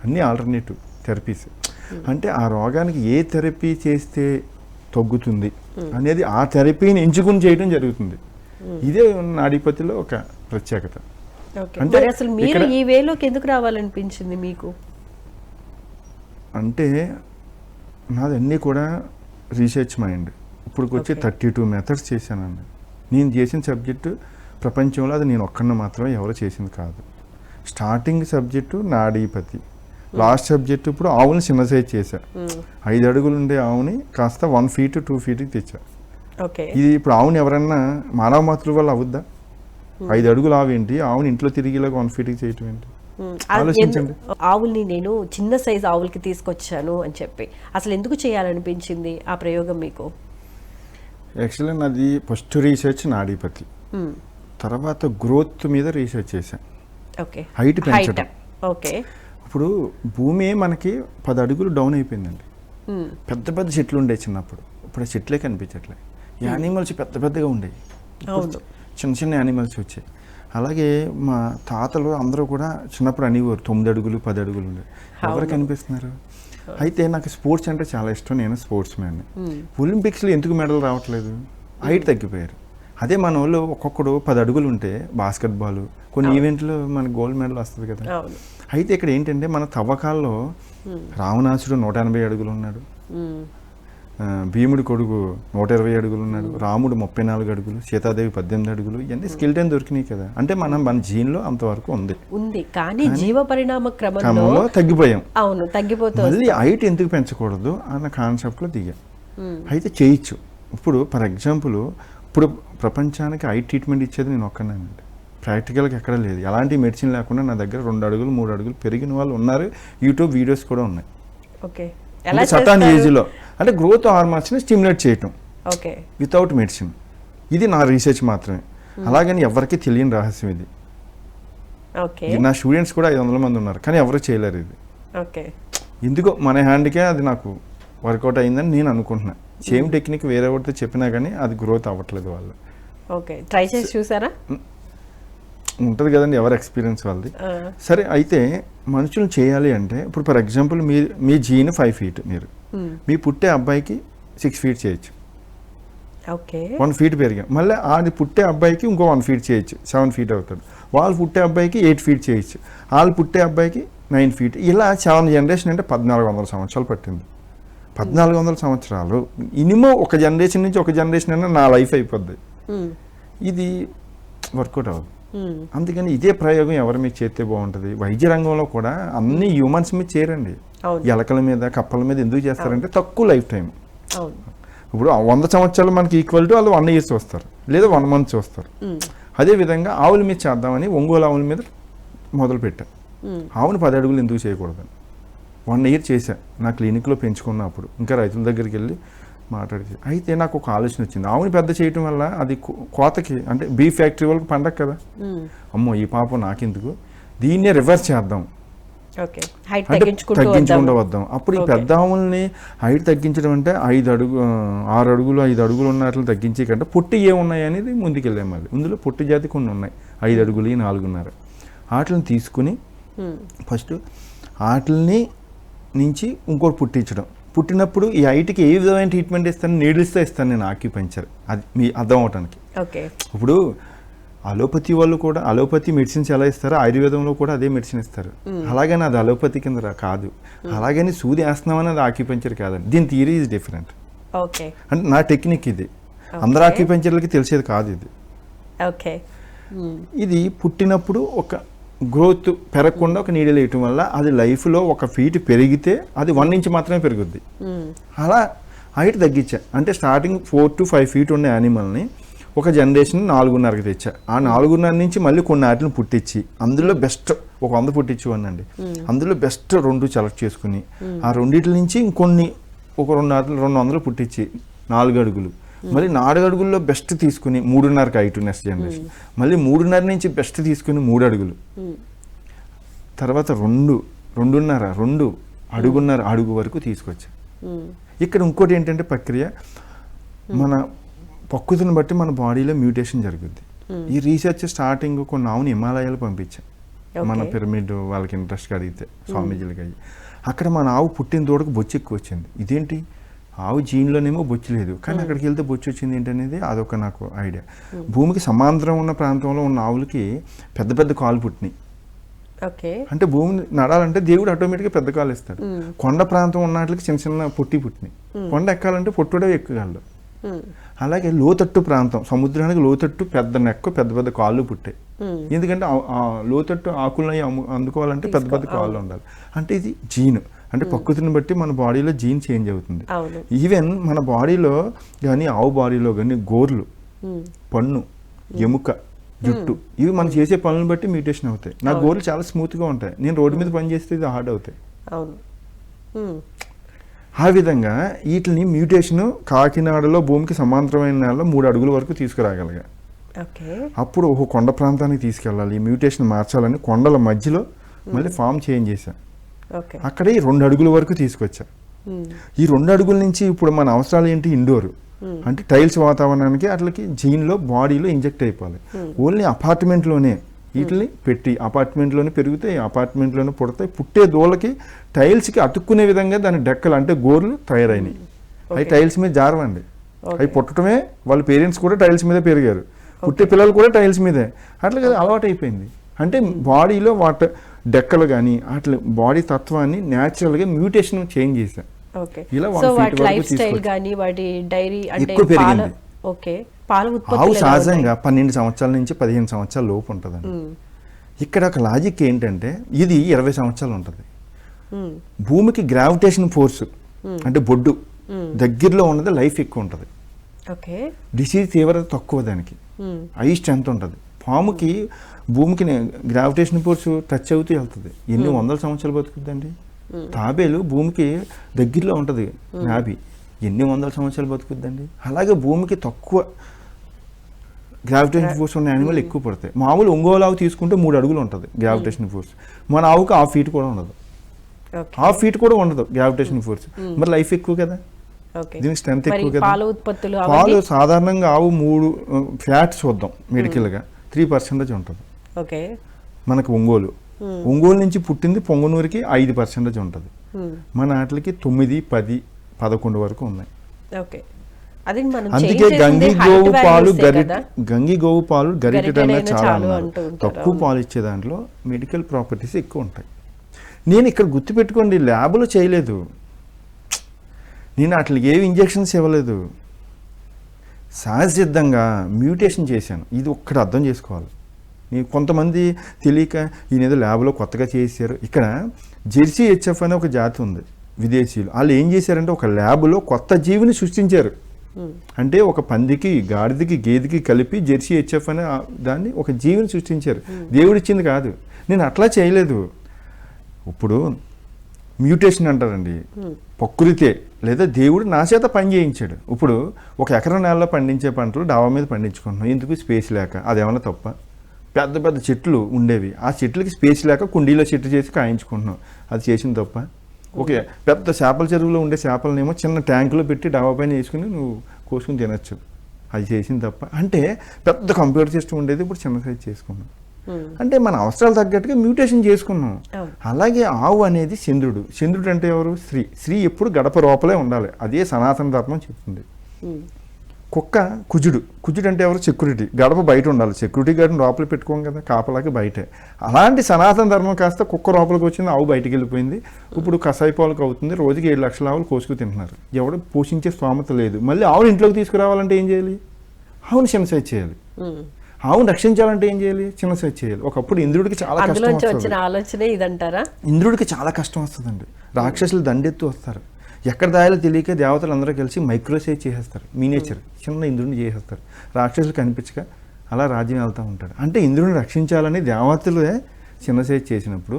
Speaker 2: అన్నీ ఆల్టర్నేటివ్ థెరపీస్. అంటే ఆ రోగానికి ఏ థెరపీ చేస్తే తగ్గుతుంది అనేది ఆ థెరపీని ఎంచుకుని చేయడం జరుగుతుంది. ఇదే నాడీపతిలో ఒక ప్రత్యేకత.
Speaker 1: అంటే అసలు మీరు ఈ వేలోకి ఎందుకు రావాలనిపించింది మీకు?
Speaker 2: అంటే నాదన్నీ కూడా రీసెర్చ్ మైండ్. ఇప్పుడు వచ్చి 32 మెథడ్స్ చేశానండి. నేను చేసిన సబ్జెక్టు ప్రపంచంలో అది నేను ఒక్కడిని మాత్రమే ఎవరు చేసింది కాదు. స్టార్టింగ్ సబ్జెక్టు నాడీపతి, లాస్ట్ సబ్జెక్ట్ ఇప్పుడు ఆవుని చిన్న సైజ్ చేశా. 5 అడుగులు ఉండే ఆవుని కాస్త 1 feet 2 feetకి తెచ్చా. ఇది ఇప్పుడు ఆవుని ఎవరన్నా మానవ మాతృ వల్ల అవుద్దా? 5 అడుగులు ఆవు ఏంటి, ఆవుని ఇంట్లో తిరిగిలాగా 1 feetకి చేయటం ఏంటి? ఆలోచించండి.
Speaker 1: ఆవుల్ని నేను చిన్న సైజ్ ఆవులకి తీసుకొచ్చాను అని చెప్పి అసలు ఎందుకు చేయాలనిపించింది ఆ ప్రయోగం మీకు?
Speaker 2: యాక్చువల్లీ నాది ఫస్ట్ రీసెర్చ్ నాడీపతి, తర్వాత గ్రోత్ మీద రీసెర్చ్ చేశాను, హైట్ పెంచడం. ఇప్పుడు భూమి మనకి 10 అడుగులు డౌన్ అయిపోయిందండి. పెద్ద పెద్ద చెట్లు ఉండే చిన్నప్పుడు, ఇప్పుడు ఆ చెట్లే కనిపించట్లే. ఈ యానిమల్స్ పెద్ద పెద్దగా ఉండేవి, చిన్న చిన్న యానిమల్స్ వచ్చాయి. అలాగే మా తాతలు అందరూ కూడా చిన్నప్పుడు అనేవారు 9 అడుగులు 10 అడుగులు ఉండే, ఎవరు కనిపిస్తున్నారు? అయితే నాకు స్పోర్ట్స్ అంటే చాలా ఇష్టం, నేను స్పోర్ట్స్ మ్యాన్ని. ఒలింపిక్స్లో ఎందుకు మెడల్ రావట్లేదు? హైట్ తగ్గిపోయారు. అదే మన వాళ్ళు ఒక్కొక్కడు 10 అడుగులు ఉంటే బాస్కెట్బాల్ కొన్ని ఈవెంట్లో మనకు గోల్డ్ మెడల్ వస్తుంది కదా. అయితే ఇక్కడ ఏంటంటే మన తవ్వకాల్లో రావణాసుడు 180 అడుగులు ఉన్నాడు, భీముడి కొడుకు 120 అడుగులు ఉన్నాడు, రాముడు 34 అడుగులు, సీతాదేవి 18 అడుగులు. ఇవన్నీ స్కెలిటన్ దొరికినాయి కదా. అంటే మన జీన్లో అంతవరకు ఉంది,
Speaker 1: కానీ జీవ పరిణామ క్రమంలో
Speaker 2: తగ్గిపోయాం.
Speaker 1: అవును, తగ్గిపోతుంది.
Speaker 2: మళ్ళీ హైట్ ఎందుకు పెంచకూడదు అన్న కాన్సెప్ట్లో దిగాం. అయితే చేయొచ్చు. ఇప్పుడు ఫర్ ఎగ్జాంపుల్ ఇప్పుడు ప్రపంచానికి హైట్ ట్రీట్మెంట్ ఇచ్చేది నేను ఒక్కనేనండి, ప్రాక్టికల్గా ఎక్కడ లేదు. ఎలాంటి మెడిసిన్ లేకుండా నా దగ్గర 2 అడుగులు 3 అడుగులు పెరిగిన వాళ్ళు ఉన్నారు. యూట్యూబ్ వీడియోస్ కూడా ఉన్నాయి. సటాన్ ఏజ్లో అంటే గ్రోత్ హార్మోన్స్ని స్టిమ్యులేట్ చేయటం వితౌట్ మెడిసిన్. ఇది నా రీసెర్చ్ మాత్రమే. అలాగని ఎవరికి తెలియని రహస్యం ఇది. నా స్టూడెంట్స్ కూడా 500 మంది ఉన్నారు, కానీ ఎవరు చేయలేరు ఇది. ఎందుకో మన హ్యాండ్కే అది నాకు వర్కౌట్ అయిందని నేను అనుకుంటున్నా. సేమ్ టెక్నిక్ వేరే ఒకటితో చెప్పినా కానీ అది గ్రోత్ అవ్వట్లేదు వాళ్ళు.
Speaker 1: ట్రై చేసి చూసారా?
Speaker 2: ఉంటుంది కదండి ఎవరి ఎక్స్పీరియన్స్ వాళ్ళది. సరే, అయితే మనుషులు చేయాలి అంటే ఇప్పుడు ఫర్ ఎగ్జాంపుల్ మీ జీన్ 5 feet, మీ పుట్టే అబ్బాయికి 6 feet చేయొచ్చు, 1 feet పెరిగా. మళ్ళీ ఆడి పుట్టే అబ్బాయికి ఇంకో 1 feet చేయొచ్చు, 7 feet అవుతాడు. వాళ్ళు పుట్టే అబ్బాయికి 8 feet చేయొచ్చు, వాళ్ళు పుట్టే అబ్బాయికి 9 feet. ఇలా 7 జనరేషన్ అంటే 1400 సంవత్సరాలు పట్టింది. 1400 సంవత్సరాలు మినిమం ఒక జనరేషన్ నుంచి ఒక జనరేషన్ అయినా నా లైఫ్ అయిపోద్ది. ఇది వర్కౌట్ అవ్వదు. అందుకని ఇదే ప్రయోగం ఎవరి మీద చేస్తే బాగుంటుంది. వైద్య రంగంలో కూడా అన్ని హ్యూమన్స్ మీద చేయరండి. ఎలకల మీద కప్పల మీద ఎందుకు చేస్తారంటే తక్కువ లైఫ్ టైం. ఇప్పుడు 100 సంవత్సరాలు మనకి ఈక్వల్ టు వాళ్ళు 1 years వస్తారు, లేదా 1 month చూస్తారు. అదేవిధంగా ఆవుల మీద చేద్దామని ఒంగోలు ఆవుల మీద మొదలు పెట్టాను. ఆవును 10 అడుగులు ఎందుకు చేయకూడదని 1 year చేశా. నా క్లినిక్లో పెంచుకున్నప్పుడు ఇంకా రైతుల దగ్గరికి వెళ్ళి మాట్లాడి, అయితే నాకు ఒక ఆలోచన వచ్చింది. ఆవుని పెద్ద చేయటం వల్ల అది కోతకి అంటే బీఫ్ ఫ్యాక్టరీ వాళ్ళకి పండగ కదా, అమ్మో ఈ పాపం నాకెందుకు, దీన్నే రివర్స్ చేద్దాం, తగ్గించుకుంటూ వద్దాం. అప్పుడు ఈ పెద్ద ఆవుల్ని హైట్ తగ్గించడం అంటే 6 అడుగులు ఉన్నట్లు తగ్గించే కంటే పొట్టి ఏమున్నాయి అనేది ముందుకెళ్ళాం. మళ్ళీ ఇందులో పొట్టి జాతి కొన్ని ఉన్నాయి, 5 అడుగులు 4.5. వాటిని తీసుకుని ఫస్ట్ వాటిని నుంచి ఇంకోటి పుట్టించడం. పుట్టినప్పుడు ఈ హైట్కి ఏ విధమైన ట్రీట్మెంట్ ఇస్తాను, నీడిల్స్తో ఇస్తాను నేను ఆక్యుపంక్చర్, అది మీ అర్థం అవటానికి. ఇప్పుడు అలోపతి వాళ్ళు కూడా అలోపతి మెడిసిన్స్ ఎలా ఇస్తారో ఆయుర్వేదంలో కూడా అదే మెడిసిన్ ఇస్తారు. అలాగని అది అలోపతి కింద కాదు, అలాగని సూది వేస్తున్నామని అది ఆక్యుపంక్చర్ కాదండి. దీని థియరీ ఈజ్ డిఫరెంట్. అంటే నా టెక్నిక్ ఇది, అందరు ఆక్యుపంక్చర్లకి తెలిసేది కాదు ఇది. ఇది పుట్టినప్పుడు ఒక గ్రోత్ పెరగకుండా ఒక నీడలు వేయటం వల్ల అది లైఫ్లో 1 feet పెరిగితే అది 1 inch మాత్రమే పెరుగుద్ది. అలా హైట్ తగ్గించా. అంటే స్టార్టింగ్ 4 to 5 feet ఉండే యానిమల్ని ఒక జనరేషన్ 4.5కి తెచ్చా. ఆ 4.5 నుంచి మళ్ళీ కొన్ని వాటిని పుట్టించి అందులో బెస్ట్ ఒక 100 పుట్టించుకోనండి. అందులో బెస్ట్ 2 సెలెక్ట్ చేసుకుని ఆ రెండింటి నుంచి ఇంకొన్ని ఒక 200 పుట్టించి 4 అడుగులు, మళ్ళీ 4 అడుగుల్లో బెస్ట్ తీసుకుని 3.5కి హైట్ నెక్స్ట్ జనరేషన్, మళ్ళీ 3.5 నుంచి బెస్ట్ తీసుకుని 3 అడుగులు, తర్వాత 2.5 అడుగు వరకు తీసుకొచ్చా. ఇక్కడ ఇంకోటి ఏంటంటే ప్రక్రియ, మన ప్రకృతిని బట్టి మన బాడీలో మ్యూటేషన్ జరుగుద్ది. ఈ రీసెర్చ్ స్టార్టింగ్ కొన్ని ఆవుని హిమాలయాలు పంపించాం, మన పిరమిడ్ వాళ్ళకి ఇంట్రెస్ట్ అడిగితే స్వామీజీలకి అయ్యి. అక్కడ మన ఆవు పుట్టిన తోటకు బొచ్చు ఎక్కువ వచ్చింది. ఇదేంటి, ఆవు జీన్లోనేమో బొచ్చు లేదు, కానీ అక్కడికి వెళ్తే బొచ్చు వచ్చింది ఏంటనేది అదొక నాకు ఐడియా. భూమికి సమాంతరం ఉన్న ప్రాంతంలో ఉన్న ఆవులకి పెద్ద పెద్ద కాలు పుట్టినాయి. అంటే భూమిని నడాలంటే దేవుడు ఆటోమేటిక్గా పెద్ద కాలు ఇస్తాడు. కొండ ప్రాంతం ఉన్న వాటికి చిన్న చిన్న పుట్టినాయి. కొండ ఎక్కాలంటే పొట్టుడే ఎక్కగలడు. అలాగే లోతట్టు ప్రాంతం, సముద్రానికి లోతట్టు పెద్ద నెక్క పెద్ద పెద్ద కాళ్ళు పుట్టాయి. ఎందుకంటే ఆ లోతట్టు ఆకులని అందుకోవాలంటే పెద్ద పెద్ద కాళ్ళు ఉండాలి. అంటే ఇది జీన్, అంటే ప్రకృతిని బట్టి మన బాడీలో జీన్ చేంజ్ అవుతుంది. ఈవెన్ మన బాడీలో కానీ ఆవు బాడీలో కానీ గోర్లు, పన్ను, ఎముక, జుట్టు ఇవి మనం చేసే పనులను బట్టి మ్యూటేషన్ అవుతాయి. నా గోర్లు చాలా స్మూత్గా ఉంటాయి, నేను రోడ్డు మీద పని చేస్తే ఇది హార్డ్ అవుతాయి. ఆ విధంగా వీటిని మ్యూటేషన్ కాకినాడలో భూమికి సమాంతరమైన నేలలో 3 అడుగుల వరకు తీసుకురాగలిగా. అప్పుడు ఒక కొండ ప్రాంతానికి తీసుకెళ్ళాలి, ఈ మ్యూటేషన్ మార్చాలని కొండల మధ్యలో మళ్ళీ ఫామ్ చేంజ్ చేశా. అక్కడే 2 అడుగుల వరకు తీసుకొచ్చా. ఈ 2 అడుగుల నుంచి ఇప్పుడు మన అవసరాలు ఏంటి, ఇండోర్ అంటే టైల్స్ వాతావరణానికి అట్లకి జీన్లో బాడీలో ఇంజెక్ట్ అయిపోవాలి. ఓన్లీ అపార్ట్మెంట్లోనే వీటిని పెట్టి అపార్ట్మెంట్లోనే పెరుగుతాయి, అపార్ట్మెంట్లోనే పుడతాయి. పుట్టే దూలకి టైల్స్కి అతుక్కునే విధంగా దాని డెక్కలు అంటే గోర్లు తయారైనవి. అవి టైల్స్ మీద జారవండి, అవి పుట్టడమే వాళ్ళ పేరెంట్స్ కూడా టైల్స్ మీద పెరిగారు, పుట్టే పిల్లలు కూడా టైల్స్ మీదే. అట్లా అలవాటు అయిపోయింది. అంటే బాడీలో వాటి డెక్కలు కానీ అట్లా బాడీ తత్వాన్ని న్యాచురల్గా మ్యూటేషన్ చేంజ్ చేశారు. ఇలా ఎక్కువ పెరిగింది. ఆవు సహజంగా 12 సంవత్సరాల నుంచి 15 సంవత్సరాల లోపు ఉంటుందండి. ఇక్కడ ఒక లాజిక్ ఏంటంటే ఇది 20 సంవత్సరాలు ఉంటుంది. భూమికి గ్రావిటేషన్ ఫోర్స్ అంటే బొడ్డు దగ్గరలో ఉన్నది లైఫ్ ఎక్కువ ఉంటుంది, డిసీజ్ తీవ్రత తక్కువ, దానికి హై స్ట్రెంత్ ఉంటుంది. పాముకి భూమికి గ్రావిటేషన్ ఫోర్స్ టచ్ అవుతూ వెళ్తుంది, ఎన్ని 100 సంవత్సరాలు బతుకుద్దండి. తాబేలు భూమికి దగ్గరలో ఉంటుంది నాభి, ఎన్ని 100 సంవత్సరాలు బతుకుద్దండి. అలాగే భూమికి తక్కువ గ్రావిటేషన్ ఫోర్స్ ఉన్న యానిమల్ ఎక్కువ పడతాయి. మామూలు ఒంగోలు ఆవు తీసుకుంటే 3 అడుగులు ఉంటుంది గ్రావిటేషన్ ఫోర్స్, మన ఆవుకి 1/2 feet కూడా ఉండదు, 1/2 feet కూడా ఉండదు గ్రావిటేషన్ ఫోర్స్. మరి లైఫ్ ఎక్కువ కదా, దీనికి స్ట్రెంత్ ఎక్కువ కదా. పాలు సాధారణంగా ఆవు 3 ఫ్యాట్స్ చూద్దాం మెడికల్గా 3% ఉంటుంది మనకు. ఒంగోలు నుంచి పుట్టింది పొంగనూరుకి 5% ఉంటుంది. మన వాటికి 9, 10, 11 వరకు ఉన్నాయి. అందుకే గంగి గోవు పాలు గరిటె అనేది చాలా తక్కువ పాలు ఇచ్చే దాంట్లో మెడికల్ ప్రాపర్టీస్ ఎక్కువ ఉంటాయి. నేను ఇక్కడ గుర్తుపెట్టుకోండి, ల్యాబ్లో చేయలేదు నేను, వాటికి ఏవి ఇంజెక్షన్స్ ఇవ్వలేదు, సహజసిద్ధంగా మ్యూటేషన్ చేశాను. ఇది ఒక్కటి అర్థం చేసుకోవాలి. కొంతమంది తెలియక ఈయన ఏదో ల్యాబ్లో కొత్తగా చేశారు. ఇక్కడ జెర్సీ హెచ్ఎఫ్ అనే ఒక జాతి ఉంది విదేశీయులు. వాళ్ళు ఏం చేశారంటే ఒక ల్యాబ్లో కొత్త జీవిని సృష్టించారు. అంటే ఒక పందికి, గాడిదకి, గేదెకి కలిపి జెర్సీ హెచ్ఎఫ్ అనే దాన్ని ఒక జీవిని సృష్టించారు. దేవుడిచ్చింది కాదు. నేను అట్లా చేయలేదు. ఇప్పుడు మ్యూటేషన్ అంటారండి, ప్రకృతే లేదా దేవుడు నా చేత పని చేయించాడు. ఇప్పుడు ఒక ఎకరం నేలలో పండించే పంటలు డాబా మీద పండించుకుంటున్నాం. ఎందుకు? స్పేస్ లేక. అదేమన్నా తప్ప? పెద్ద పెద్ద చెట్లు ఉండేవి, ఆ చెట్లకి స్పేస్ లేక కుండీలో చెట్టు చేసి కాయించుకుంటున్నాం. అది చేసిన తప్ప? ఓకే, పెద్ద చేపల చెరువులో ఉండే చేపలనేమో చిన్న ట్యాంకులో పెట్టి డాబా పైన వేసుకుని నువ్వు కోసుకుని తినచ్చు. అది చేసిన తప్ప? అంటే పెద్ద కంప్యూటర్ సిస్టమ్ ఉండేది, ఇప్పుడు చిన్న సైజ్ చేసుకున్నాం. అంటే మన అవసరాలు తగ్గట్టుగా మ్యూటేషన్ చేసుకున్నాం. అలాగే ఆవు అనేది చంద్రుడు. చంద్రుడు అంటే ఎవరు? స్త్రీ. స్త్రీ ఎప్పుడు గడప లోపలే ఉండాలి, అదే సనాతన ధర్మం చెప్తుంది. కుక్క కుజుడు. కుజుడు అంటే ఎవరు? సెక్యూరిటీ. గడప బయట ఉండాలి. సెక్యూరిటీ గార్డుని లోపల పెట్టుకోం కదా, కాపలాకి బయటే. అలాంటి సనాతన ధర్మం కాస్త కుక్క లోపలికి వచ్చింది, ఆవు బయటికి వెళ్ళిపోయింది. ఇప్పుడు కసాయి పాలకు అవుతుంది, రోజుకి 7 లక్షల ఆవులు కోసుకు తింటున్నారు. ఎవడు పోషించే స్తోమత లేదు. మళ్ళీ ఆవును ఇంట్లోకి తీసుకురావాలంటే ఏం చేయాలి? ఆవును చిన్న సైజ్ చేయాలి. ఆవును రక్షించాలంటే ఏం చేయాలి? చిన్న సైజ్ చేయాలి. ఒకప్పుడు ఇంద్రుడికి చాలా కష్టం వస్తుంది. ఇంద్రుడికి చాలా కష్టం వస్తుందండి. రాక్షసులు దండెత్తు వస్తారు. ఎక్కడ దాయాలో తెలియక దేవతలు అందరూ కలిసి మైక్రోసైజ్ చేసేస్తారు. మినియేచర్ చిన్న ఇంద్రుడిని చేసేస్తారు. రాక్షసులు కనిపించక అలా రాజ్యం వెళ్తూ ఉంటాడు. అంటే ఇంద్రుడిని రక్షించాలని దేవతలే చిన్న సైజ్ చేసినప్పుడు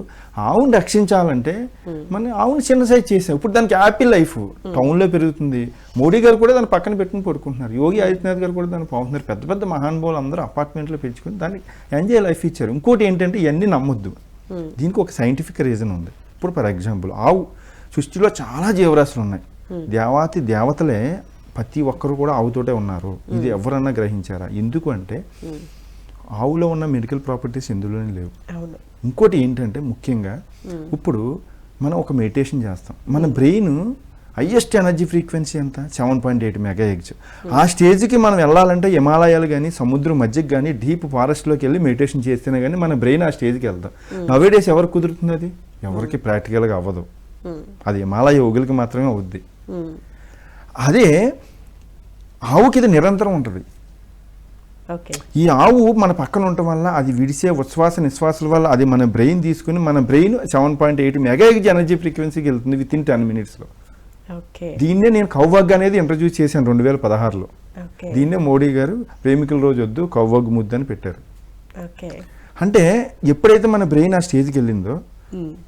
Speaker 2: ఆవును రక్షించాలంటే మనం ఆవును చిన్న సైజ్ చేసాం. ఇప్పుడు దానికి హ్యాపీ లైఫ్ టౌన్లో పెరుగుతుంది. మోడీ గారు కూడా దాన్ని పక్కన పెట్టుకుని పడుకుంటున్నారు. యోగి ఆదిత్యనాథ్ గారు కూడా దాన్ని పోతున్నారు. పెద్ద పెద్ద మహానుభావులు అందరూ అపార్ట్మెంట్లో పెంచుకుని దానికి ఎంజాయ్ లైఫ్ ఇచ్చారు. ఇంకోటి ఏంటంటే ఇవన్నీ నమ్మొద్దు. దీనికి ఒక సైంటిఫిక్ రీజన్ ఉంది. ఇప్పుడు ఫర్ ఎగ్జాంపుల్ ఆవు సృష్టిలో చాలా జీవరాశులు ఉన్నాయి. దేవాతి దేవతలే ప్రతి ఒక్కరు కూడా ఆవుతోటే ఉన్నారు. ఇది ఎవరన్నా గ్రహించారా? ఎందుకు అంటే ఆవులో ఉన్న మెడికల్ ప్రాపర్టీస్ ఎందులోనే లేవు. ఇంకోటి ఏంటంటే ముఖ్యంగా ఇప్పుడు మనం ఒక మెడిటేషన్ చేస్తాం. మన బ్రెయిన్ హైయెస్ట్ ఎనర్జీ ఫ్రీక్వెన్సీ ఎంత? 7.8 మెగాహెర్ట్జ్. ఆ స్టేజ్కి మనం వెళ్ళాలంటే హిమాలయాలు కానీ సముద్రం మధ్యకి కానీ డీప్ ఫారెస్ట్లోకి వెళ్ళి మెడిటేషన్ చేస్తేనే కానీ మన బ్రెయిన్ ఆ స్టేజ్కి వెళ్తాం. నవేడేస్ ఎవరికి కుదురుతుంది? అది ఎవరికి ప్రాక్టికల్గా అవ్వదు. అది హిమాలయ యోగులకి మాత్రమే అవుద్ది. అదే ఆవుకి ఇది నిరంతరం ఉంటుంది. ఈ ఆవు మన పక్కన ఉండటం వల్ల అది విడిసే ఉచ్ఛ్వాస నిశ్వాసాల వల్ల అది మన బ్రెయిన్ తీసుకుని మన బ్రెయిన్ 7.8 మెగాహెర్ట్జ్ ఎనర్జీ ఫ్రీక్వెన్సీకి వెళ్తుంది విత్ ఇన్ 10 minutesలో. దీన్నే నేను కౌవగ్ అనేది ఇంట్రడ్యూస్ చేశాను 2016లో. దీన్నే మోడీ గారు ప్రేమికుల రోజు వద్దు కౌవగ్ ముద్దు అని పెట్టారు. అంటే ఎప్పుడైతే మన బ్రెయిన్ ఆ స్టేజ్కి వెళ్ళిందో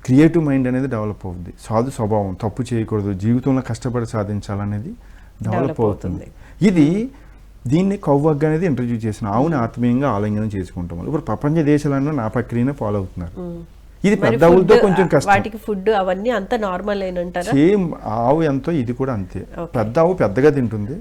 Speaker 2: క్రియేటివ్ మైండ్ అనేది డెవలప్ అవుతుంది. సాధు స్వభావం, తప్పు చేయకూడదు, జీవితంలో కష్టపడి సాధించాలనేది డెవలప్ అవుతుంది. దీన్ని కౌవగ్ అనేది ఇంట్రడ్యూస్ చేసిన ఆవుని ఆత్మీయంగా ఆలింగనం చేసుకుంటాం. ఇప్పుడు ప్రపంచ దేశాలన్నీ నా ప్రక్రియనే ఫాలో అవుతున్నారు. ఇది పెద్ద ఆవులతో కొంచెం కష్టం.
Speaker 1: ఫుడ్ అవన్నీ అంత నార్మల్
Speaker 2: సేమ్ ఆవు ఎంతో ఇది కూడా అంతే. పెద్ద ఆవు పెద్దగా తింటుంది,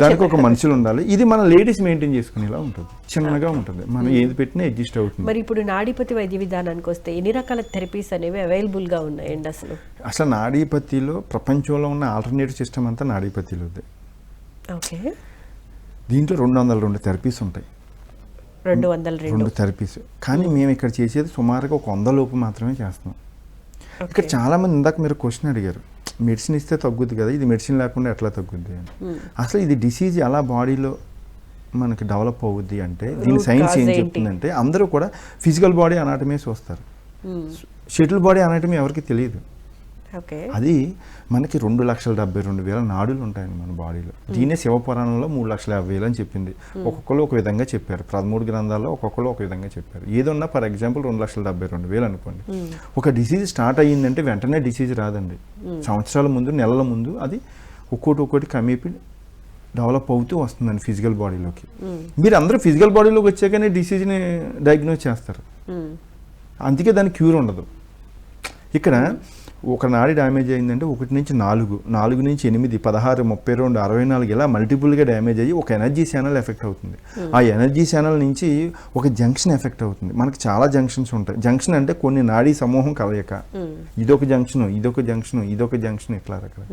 Speaker 2: దానికి ఒక మనుషులు ఉండాలి. ఇది మన లేడీస్ మెయింటైన్ చేసుకునేలా ఉంటుంది, చిన్నగా ఉంటుంది. మనం ఏది పెట్టినా అడ్జస్ట్ అవుతుంది.
Speaker 1: మరి ఇప్పుడు నాడీపతి వైద్య విధానానికి వస్తే ఎన్ని రకాల థెరపీస్ అనేవి అవైలబుల్ గా ఉన్నాయండి?
Speaker 2: అసలు నాడీపతిలో ప్రపంచంలో ఉన్న ఆల్టర్నేటివ్ సిస్టమ్ అంతా నాడీపతిలో ఉంది. దీంట్లో 202 థెరపీస్ ఉంటాయి. 202 థెరపీస్. కానీ మేము ఇక్కడ చేసేది సుమారుగా ఒక 100 లోపు మాత్రమే చేస్తున్నాం. ఇక్కడ చాలా మంది ఇందాక మీరు క్వశ్చన్ అడిగారు, మెడిసిన్ ఇస్తే తగ్గుద్ది కదా, ఇది మెడిసిన్ లేకుండా ఎట్లా తగ్గుద్ది అని. అసలు ఇది డిసీజ్ ఎలా బాడీలో మనకి డెవలప్ అవుద్ది అంటే దీని సైన్స్ ఏం చెప్తుందంటే అందరూ కూడా ఫిజికల్ బాడీ అనాటమీ చూస్తారు. షటిల్ బాడీ అనాటమీ ఎవరికి తెలియదు. అది మనకి 2,72,000 నాడులు ఉంటాయండి మన బాడీలో. దీనే శివపురాణంలో 3,50,000 అని చెప్పింది. ఒక్కొక్కరు ఒక విధంగా చెప్పారు. 13 గ్రంథాల్లో ఒక్కొక్కరు ఒక విధంగా చెప్పారు. ఏదన్నా ఫర్ ఎగ్జాంపుల్ 2,72,000 అనుకోండి. ఒక డిసీజ్ స్టార్ట్ అయ్యిందంటే వెంటనే డిసీజ్ రాదండి. సంవత్సరాల ముందు, నెలల ముందు అది ఒక్కోటి కమిపి డెవలప్ అవుతూ వస్తుందండి ఫిజికల్ బాడీలోకి. మీరు అందరూ ఫిజికల్ బాడీలోకి వచ్చాకనే డిసీజ్ని డయాగ్నోజ్ చేస్తారు. అందుకే దానికి క్యూర్ ఉండదు. ఇక్కడ ఒక నాడి డ్యామేజ్ అయిందంటే 1 నుంచి 4, 4 నుంచి 8, 16, 32, 64 ఇలా మల్టిపుల్గా డ్యామేజ్ అయ్యి ఒక ఎనర్జీ ఛానల్ ఎఫెక్ట్ అవుతుంది. ఆ ఎనర్జీ ఛానల్ నుంచి ఒక జంక్షన్ ఎఫెక్ట్ అవుతుంది. మనకి చాలా జంక్షన్స్ ఉంటాయి. జంక్షన్ అంటే కొన్ని నాడీ సమూహం కలయిక. ఇదొక జంక్షన్, ఇదొక జంక్షన్, ఇదొక జంక్షన్, ఇట్లా రకాల.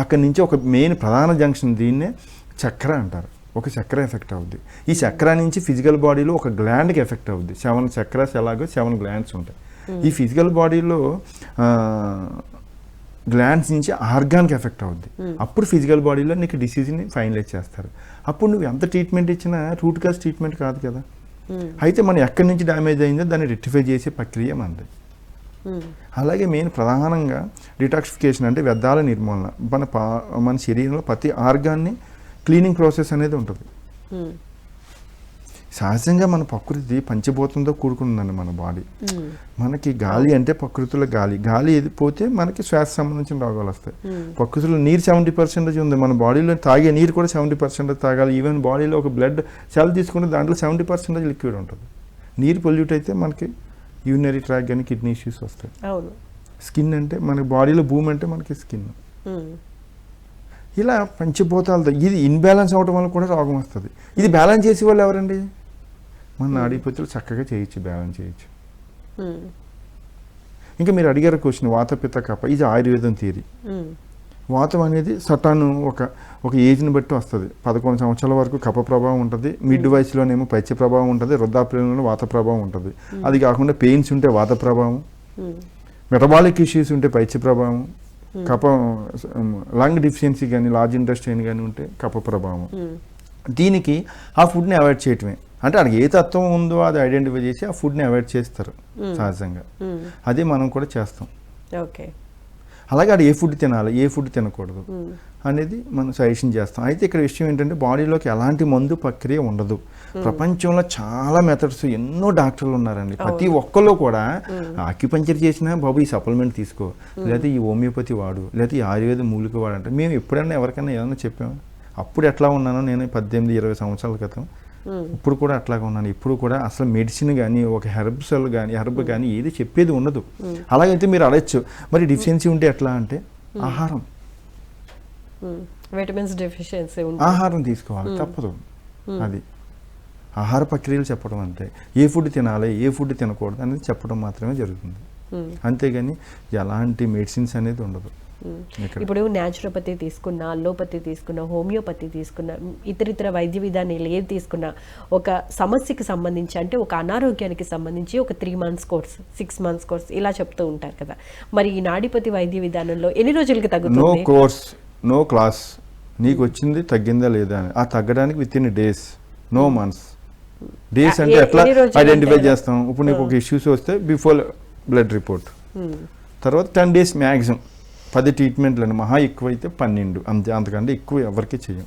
Speaker 2: అక్కడి నుంచి ఒక మెయిన్ ప్రధాన జంక్షన్, దీన్నే చక్ర అంటారు. ఒక చక్ర ఎఫెక్ట్ అవుద్ది. ఈ చక్ర నుంచి ఫిజికల్ బాడీలో ఒక గ్లాండ్కి ఎఫెక్ట్ అవుద్ది. 7 చక్రాస్ ఎలాగో 7 గ్లాండ్స్ ఉంటాయి. ఈ ఫిజికల్ బాడీలో గ్లాండ్స్ నుంచి ఆర్గాన్కి ఎఫెక్ట్ అవుద్ది. అప్పుడు ఫిజికల్ బాడీలో నీకు డిసీజ్ని ఫైనలైజ్ చేస్తారు. అప్పుడు నువ్వు ఎంత ట్రీట్మెంట్ ఇచ్చినా రూట్ కాజ్ ట్రీట్మెంట్ కాదు కదా. అయితే మనం ఎక్కడి నుంచి డ్యామేజ్ అయిందో దాన్ని రెక్టిఫై చేసే ప్రక్రియ మనది. అలాగే మెయిన్ ప్రధానంగా డిటాక్సిఫికేషన్ అంటే వ్యర్థాల నిర్మూలన. మన శరీరంలో ప్రతి ఆర్గాన్ని క్లీనింగ్ ప్రాసెస్ అనేది ఉంటుంది. సహజంగా మన ప్రకృతి పంచభూతంతో కూడుకుందండి మన బాడీ. మనకి గాలి అంటే ప్రకృతిలో గాలి ఏది పోతే మనకి శ్వాస సంబంధించిన రోగాలు వస్తాయి. ప్రకృతిలో నీరు 70% ఉంది. మన బాడీలో తాగే నీరు కూడా 70% తాగాలి. ఈవెన్ బాడీలో ఒక బ్లడ్ సెల్ తీసుకుంటే దాంట్లో 70% లిక్విడ్ ఉంటుంది. నీరు పొల్యూట్ అయితే మనకి యూరినరీ ట్రాక్ కానీ కిడ్నీ ఇష్యూస్ వస్తాయి. స్కిన్ అంటే మన బాడీలో భూమి అంటే మనకి స్కిన్. ఇలా పంచభూతాలతో ఇది ఇన్బ్యాలెన్స్ అవడం వల్ల కూడా రోగం వస్తుంది. ఇది బ్యాలెన్స్ చేసే వాళ్ళు ఎవరండి? మన నాడీపతులు చక్కగా చేయొచ్చు, బ్యాలెన్స్ చేయొచ్చు. ఇంకా మీరు అడిగారు క్వశ్చన్ వాత పిత్త కఫ. ఇది ఆయుర్వేదం థియరీ. వాతం అనేది సటాను ఒక ఏజ్ని బట్టి వస్తుంది. 11 సంవత్సరాల వరకు కఫ ప్రభావం ఉంటుంది. మిడ్ వయసులోనేమో పైత్య ప్రభావం ఉంటుంది. వృద్ధాప్యంలో వాత ప్రభావం ఉంటుంది. అది కాకుండా పెయిన్స్ ఉంటే వాత ప్రభావం, మెటబాలిక్ ఇష్యూస్ ఉంటే పైత్య ప్రభావం, కఫం లంగ్ డిఫిషియన్సీ కానీ లార్జ్ ఇంటెస్టైన్ కానీ ఉంటే కఫ ప్రభావం. దీనికి ఆ ఫుడ్ని అవాయిడ్ చేయటమే. అంటే అక్కడ ఏ తత్వం ఉందో అది ఐడెంటిఫై చేసి ఆ ఫుడ్ని అవాయిడ్ చేస్తారు సహజంగా. అదే మనం కూడా చేస్తాం. అలాగే అది ఏ ఫుడ్ తినాలి, ఏ ఫుడ్ తినకూడదు అనేది మనం సజెషన్ చేస్తాం. అయితే ఇక్కడ విషయం ఏంటంటే బాడీలోకి ఎలాంటి మందు ప్రక్రియ ఉండదు. ప్రపంచంలో చాలా మెథడ్స్, ఎన్నో డాక్టర్లు ఉన్నారండి. ప్రతి ఒక్కళ్ళు కూడా ఆక్యుపంచర్ చేసినా బాబు ఈ సప్లిమెంట్ తీసుకో, లేదా ఈ హోమియోపతి వాడు, లేదా ఈ ఆయుర్వేద మూలిక వాడు అంటే మేము ఎప్పుడైనా ఎవరికైనా ఏదైనా చెప్పాము. అప్పుడు ఎట్లా ఉన్నానో నేను 18-20 సంవత్సరాల క్రితం, ఇప్పుడు కూడా అట్లాగా ఉన్నాను. ఇప్పుడు కూడా అసలు మెడిసిన్ కానీ ఒక హెర్బ్ కానీ ఏది చెప్పేది ఉండదు. అలాగైతే మీరు అడగచ్చు మరి డిఫిషియన్సీ ఉంటే ఎట్లా అంటే ఆహారం,
Speaker 1: విటమిన్స్ డెఫిషియన్సీ
Speaker 2: ఆహారం తీసుకోవాలి, తప్పదు. అది ఆహార ప్రక్రియలు చెప్పడం అంతే. ఏ ఫుడ్ తినాలి, ఏ ఫుడ్ తినకూడదు అనేది చెప్పడం మాత్రమే జరుగుతుంది. అంతేగాని ఎలాంటి మెడిసిన్స్ అనేది ఉండదు.
Speaker 1: ఇప్పుడు న్యాచురోపతి తీసుకున్నా, అల్లోపతి తీసుకున్నా, హోమియోపతి తీసుకున్నా, ఇతరితర వైద్య విధానాలు ఏది తీసుకున్నా ఒక సమస్యకి సంబంధించి అంటే ఒక అనారోగ్యానికి సంబంధించి ఒక 3 months కోర్స్, 6 months కోర్స్ ఇలా చెప్తూ ఉంటారు కదా. మరి ఈ నాడీపతి వైద్య విధానంలో ఎన్ని రోజులకి తగ్గుతుంది?
Speaker 2: No course, no class. నీకు వచ్చింది తగ్గిందా లేదా అని ఆ తగ్గడానికి within days, no months. Days అంటే ఎట్లా ఐడెంటిఫై చేస్తాం? ఇప్పుడు నీకు ఒక ఇష్యూస్ వస్తే బిఫోర్ బ్లడ్ రిపోర్ట్, తర్వాత 10 days మ్యాక్సిమం. 10 ట్రీట్మెంట్లను మహా ఎక్కువైతే 12, అంతే. అంతకంటే ఎక్కువ ఎవరికి చేయం.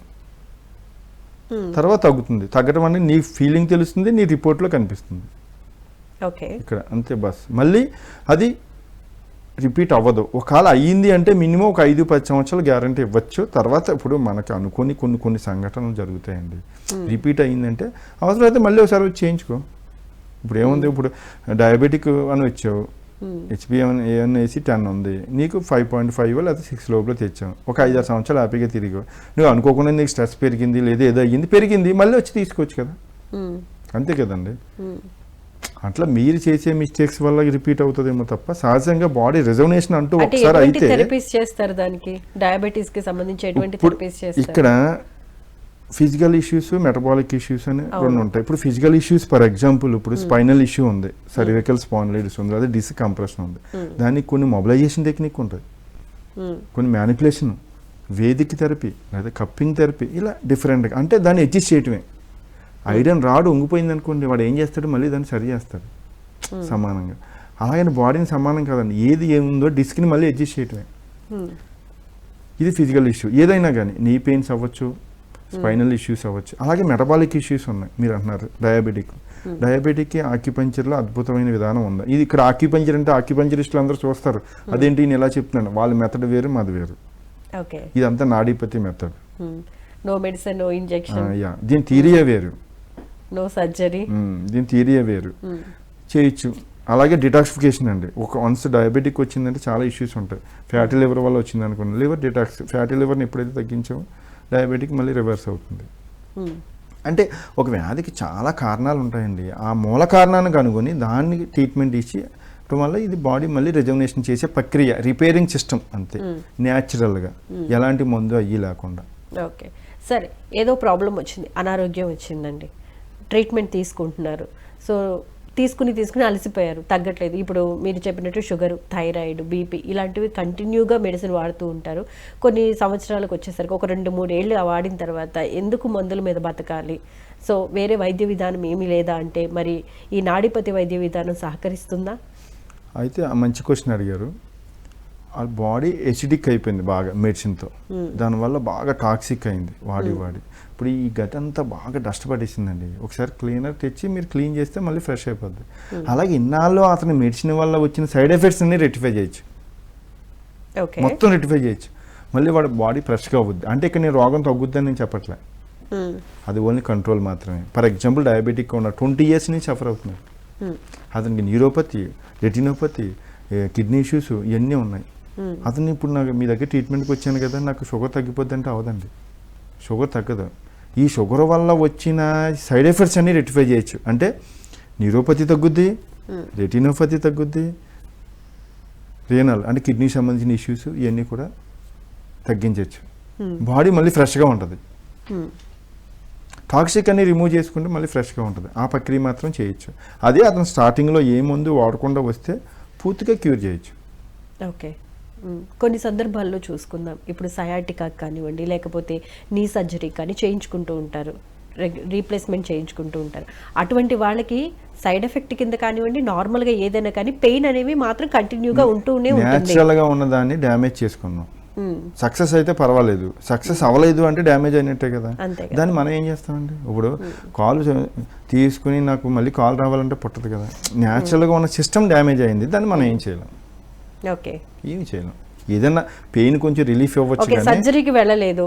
Speaker 2: తర్వాత తగ్గుతుంది. తగ్గడం అంటే నీ ఫీలింగ్ తెలుస్తుంది, నీ రిపోర్ట్లో కనిపిస్తుంది ఇక్కడ, అంతే బస్. మళ్ళీ అది రిపీట్ అవ్వదు. ఒకవేళ అయ్యింది అంటే మినిమం ఒక 5-10 సంవత్సరాలు గ్యారంటీ ఇవ్వచ్చు. తర్వాత ఇప్పుడు మనకు అనుకోని కొన్ని సంఘటనలు జరుగుతాయండి. రిపీట్ అయ్యిందంటే అవసరమైతే మళ్ళీ ఒకసారి వచ్చి చేయించుకో. ఇప్పుడు ఏముంది, ఇప్పుడు డయాబెటిక్ అని వచ్చావు, HbA1c 10 ఉంది, నీకు 5.5 లేదా 6 లోపల తెచ్చావు. ఒక 5-6 సంవత్సరాలు హ్యాపీగా తిరిగావు. నువ్వు అనుకోకుండా నీకు స్ట్రెస్ పెరిగింది, లేదా ఏదో అయ్యింది, పెరిగింది, మళ్ళీ వచ్చి తీసుకోవచ్చు కదా. అంతే కదండి. అట్లా మీరు చేసే మిస్టేక్స్ వల్ల రిపీట్ అవుతుందేమో తప్ప సహజంగా బాడీ రిజర్వేషన్ అంటూ ఒకసారి అయితే ఇక్కడ ఫిజికల్ ఇష్యూస్, మెటబాలిక్ ఇష్యూస్ అని 2 ఉంటాయి. ఇప్పుడు ఫిజికల్ ఇష్యూస్ ఫర్ ఎగ్జాంపుల్ ఇప్పుడు స్పైనల్ ఇష్యూ ఉంది, సర్వికల్ స్పాండిలైటిస్ ఉంది, అదే డిస్క్ కంప్రెషన్ ఉంది. దానికి కొన్ని మొబిలైజేషన్ టెక్నిక్ ఉంటుంది, కొన్ని మ్యానిపులేషన్, వేదిక థెరపీ లేదా కప్పింగ్ థెరపీ, ఇలా డిఫరెంట్గా. అంటే దాన్ని అడ్జస్ట్ చేయటమే. ఐరన్ రాడ్ ఉంగిపోయింది అనుకోండి, వాడు ఏం చేస్తాడు, మళ్ళీ దాన్ని సరి చేస్తాడు సమానంగా. అలాగని బాడీని సమానం కాదండి, ఏది ఏముందో డిస్క్ని మళ్ళీ అడ్జస్ట్ చేయటమే. ఇది ఫిజికల్ ఇష్యూ. ఏదైనా కానీ నీ పెయిన్స్ అవ్వచ్చు, స్పైనల్ ఇష్యూస్ అవ్వచ్చు. అలాగే మెటబాలిక్ ఇష్యూస్ ఉన్నాయి. మీరు అంటున్నారు డయాబెటిక్కి ఆక్యుపంచర్లో అద్భుతమైన విధానం ఉంది. ఇది ఇక్కడ ఆక్యుపంచర్ అంటే ఆక్యుపంచరిస్టులు అందరూ చూస్తారు, అదేంటి నేను ఎలా చెప్తున్నాను, వాళ్ళ మెథడ్ వేరు, మాది వేరు. ఇదంతా నాడీపతి method.
Speaker 1: No medicine, no injection.
Speaker 2: దీని థియరీయే వేరు,
Speaker 1: నో సర్జరీ.
Speaker 2: దీని థియరీయే వేరు, చేయొచ్చు. అలాగే డిటాక్సిఫికేషన్ అండి. వన్స్ డయాబెటిక్ వచ్చిందంటే చాలా ఇష్యూస్ ఉంటాయి. ఫ్యాటీ లివర్ వల్ల వచ్చింది అనుకోండి, లివర్ డిటాక్స్. ఫ్యాటీ లివర్ని ఎప్పుడైతే తగ్గించామో డయాబెటిక్ మళ్ళీ రివర్స్ అవుతుంది. అంటే ఒక వ్యాధికి చాలా కారణాలు ఉంటాయండి. ఆ మూల కారణాన్ని కనుగొని దాన్ని ట్రీట్మెంట్ ఇచ్చి వల్ల ఇది బాడీ మళ్ళీ రిజర్వేషన్ చేసే ప్రక్రియ, రిపేరింగ్ సిస్టమ్ అంతే, న్యాచురల్గా, ఎలాంటి మందు అయ్యి లేకుండా.
Speaker 1: ఓకే, సరే. ఏదో ప్రాబ్లం వచ్చింది, అనారోగ్యం వచ్చిందండి, ట్రీట్మెంట్ తీసుకుంటున్నారు. సో తీసుకుని అలసిపోయారు, తగ్గట్లేదు. ఇప్పుడు మీరు చెప్పినట్టు షుగర్, థైరాయిడ్, బీపీ ఇలాంటివి కంటిన్యూగా మెడిసిన్ వాడుతూ ఉంటారు. కొన్ని సంవత్సరాలకు వచ్చేసరికి ఒక 2-3 ఏళ్ళు వాడిన తర్వాత ఎందుకు మందుల మీద బతకాలి, సో వేరే వైద్య విధానం ఏమీ లేదా అంటే మరి ఈ నాడీపతి వైద్య విధానం సహకరిస్తుందా?
Speaker 2: అయితే మంచి క్వశ్చన్ అడిగారు. ఆ బాడీ ఎసిడిక్ అయిపోయింది బాగా మెడిసిన్తో, దానివల్ల బాగా టాక్సిక్ అయింది వాడి ఇప్పుడు ఈ గట్ అంతా బాగా డస్ట్ పట్టేసిందండి. ఒకసారి క్లీనర్ తెచ్చి మీరు క్లీన్ చేస్తే మళ్ళీ ఫ్రెష్ అయిపోద్ది. అలాగే ఇన్నాళ్ళు అతని మెడిసిన్ వల్ల వచ్చిన సైడ్ ఎఫెక్ట్స్ అన్ని రెక్టిఫై చేయొచ్చు, మొత్తం రెక్టిఫై చేయొచ్చు, మళ్ళీ వాడి బాడీ ఫ్రెష్గా అవుద్ది. అంటే ఇక్కడ నేను రోగం తగ్గుద్దని నేను చెప్పట్లే, అది ఓన్లీ కంట్రోల్ మాత్రమే. ఫర్ ఎగ్జాంపుల్ డయాబెటిక్ ఉన్న 20 years నుంచి సఫర్ అవుతున్నారు, అతనికి న్యూరోపతి, రెటినోపతి, కిడ్నీ ఇష్యూస్ ఇవన్నీ ఉన్నాయి. అతను ఇప్పుడు నాకు మీ దగ్గర ట్రీట్మెంట్కి వచ్చాను కదా, నాకు షుగర్ తగ్గిపోద్ది అంటే అవదండి, షుగర్ తగ్గదు. ఈ షుగర్ వల్ల వచ్చిన సైడ్ ఎఫెక్ట్స్ అన్ని రెక్టిఫై చేయొచ్చు. అంటే న్యూరోపతి తగ్గుద్ది, రెటినోపతి తగ్గుద్ది, రేనల్ అంటే కిడ్నీకి సంబంధించిన ఇష్యూస్ ఇవన్నీ కూడా తగ్గించవచ్చు. బాడీ మళ్ళీ ఫ్రెష్గా ఉంటుంది, టాక్సిక్ అన్ని రిమూవ్ చేసుకుంటే మళ్ళీ ఫ్రెష్గా ఉంటుంది. ఆ ప్రక్రియ మాత్రం చేయొచ్చు. అదే అతను స్టార్టింగ్లో ఏ మందు వాడకుండా వస్తే పూర్తిగా క్యూర్ చేయొచ్చు.
Speaker 1: ఓకే. కొన్ని సందర్భాల్లో చూసుకుందాం, ఇప్పుడు సయాటికా కానివ్వండి, లేకపోతే నీ సర్జరీ కానీ చేయించుకుంటూ ఉంటారు, రీప్లేస్మెంట్ చేయించుకుంటూ ఉంటారు. అటువంటి వాళ్ళకి సైడ్ ఎఫెక్ట్ కింద కానివ్వండి, నార్మల్గా ఏదైనా కానీ పెయిన్ అనేవి మాత్రం కంటిన్యూగా ఉంటూనే ఉంటుంది.
Speaker 2: న్యాచురల్గా ఉన్నదాన్ని డ్యామేజ్ చేసుకున్నాం. సక్సెస్ అయితే పర్వాలేదు, సక్సెస్ అవ్వలేదు అంటే డ్యామేజ్ అయినట్టే కదా. దాన్ని మనం ఏం చేస్తామండి? ఇప్పుడు కాల్ తీసుకుని నాకు మళ్ళీ కాల్ రావాలంటే పుట్టదు కదా. న్యాచురల్గా ఉన్న సిస్టమ్ డ్యామేజ్ అయింది, దాన్ని మనం ఏం చేయలేం.
Speaker 1: ఓకే,
Speaker 2: ఏమి చేయలేం. ఏదైనా పెయిన్ కొంచెం రిలీఫ్ అవ్వచ్చు,
Speaker 1: సర్జరీకి వెళ్ళలేదు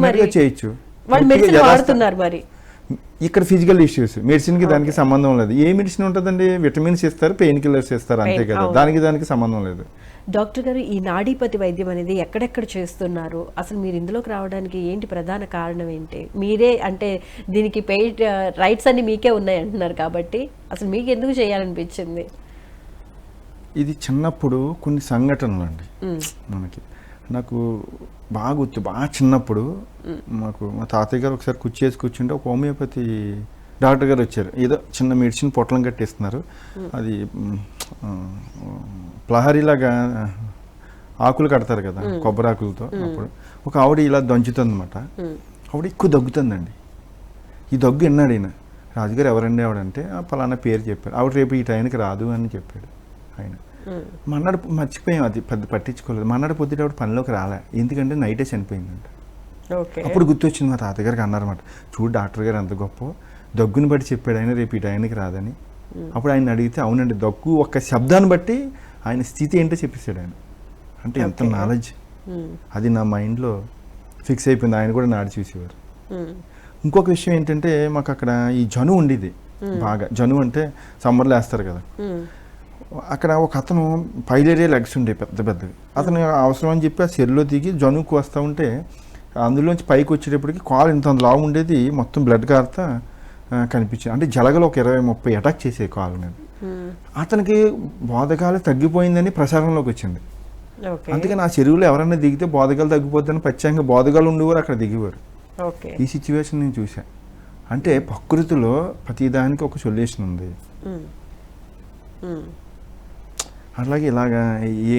Speaker 1: మరి
Speaker 2: చేయొచ్చు.
Speaker 1: వాళ్ళు మెడిసిన్ వాడుతున్నారు. మరి
Speaker 2: ఇక్కడ ఫిజికల్ ఇష్యూస్, మెడిసిన్కి దానికి సంబంధం లేదు. ఏ మెడిసిన్ ఉంటుందండి? విటమిన్స్ ఇస్తారు, పెయిన్ కిల్లర్స్ ఇస్తారు, అంతే కదా. దానికి సంబంధం లేదు.
Speaker 1: డాక్టర్ గారు, ఈ నాడీపతి వైద్యం అనేది ఎక్కడెక్కడ చేస్తున్నారు? అసలు మీరు ఇందులోకి రావడానికి ఏంటి ప్రధాన కారణం ఏంటి? మీరే అంటే దీనికి పెయిడ్ రైట్స్ అన్ని మీకే ఉన్నాయి అంటున్నారు కాబట్టి అసలు మీకు ఎందుకు చేయాలనిపించింది?
Speaker 2: ఇది చిన్నప్పుడు కొన్ని సంఘటనలు అండి మనకి. నాకు బాగా గుర్తు, బాగా చిన్నప్పుడు మాకు మా తాతయ్య గారు ఒకసారి కూర్చుంటే ఒక హోమియోపతి డాక్టర్ గారు వచ్చారు. ఏదో చిన్న మెడిసిన్ పొట్లం కట్టిస్తున్నారు, అది ప్లహరీలాగా ఆకులు కడతారు కదా కొబ్బరి ఆకులతో. అప్పుడు ఒక ఆవిడ ఇలా దంచుతుంది అనమాట. ఆవిడ ఎక్కువ దగ్గుతుందండి. ఈ దగ్గు విన్నాడు ఈయన. రాజుగారు ఎవరండి ఆవిడంటే పలానా పేరు చెప్పారు. ఆవిడ రేపు ఈ టైంకి రాదు అని చెప్పాడు ఆయన. మన్నాడు మర్చిపోయాం, అది పెద్ద పట్టించుకోలేదు. మన్నాడు పొద్దుట ఆవిడ పనిలోకి రాలే, ఎందుకంటే నైటే చనిపోయిందంట. అప్పుడు గుర్తొచ్చింది, మా తాతగారికి అన్నారన్నమాట, చూడు డాక్టర్ గారు ఎంత గొప్ప, దగ్గుని బట్టి చెప్పాడు ఆయన రేపు ఈ టైంకి రాదని. అప్పుడు ఆయన అడిగితే అవునండి, దగ్గు ఒక్క శబ్దాన్ని బట్టి ఆయన స్థితి ఏంటో చెప్పేశాడు ఆయన. అంటే ఎంత నాలెడ్జ్, అది నా మైండ్లో ఫిక్స్ అయిపోయింది. ఆయన కూడా నాడి చూసేవారు. ఇంకొక విషయం ఏంటంటే, మాకు అక్కడ ఈ జను ఉండేది బాగా. జను అంటే సమ్మర్లో వేస్తారు కదా. అక్కడ ఒక అతను పైలేరియా లెగ్స్ ఉండే పెద్ద పెద్దవి. అతను అవసరం అని చెప్పి ఆ చెరువులో దిగి జనుకు వస్తూ ఉంటే అందులోంచి పైకి వచ్చేటప్పటికి కాలు ఇంత లావు ఉండేది, మొత్తం బ్లడ్ కారుతా కనిపించింది. అంటే జలగలు ఒక 20-30 అటాక్ చేసే కాలు మీద. అతనికి బోధకాలు తగ్గిపోయిందని ప్రచారంలోకి వచ్చింది. అందుకని ఆ చెరువులో ఎవరైనా దిగితే బోధకాలు తగ్గిపోతుందని ప్రత్యేకంగా బోధకాలు ఉండేవారు, అక్కడ దిగేవారు. ఈ సిచ్యువేషన్ నేను చూశాను. అంటే ప్రకృతిలో ప్రతిదానికి ఒక సొల్యూషన్ ఉంది. అలాగే ఇలాగా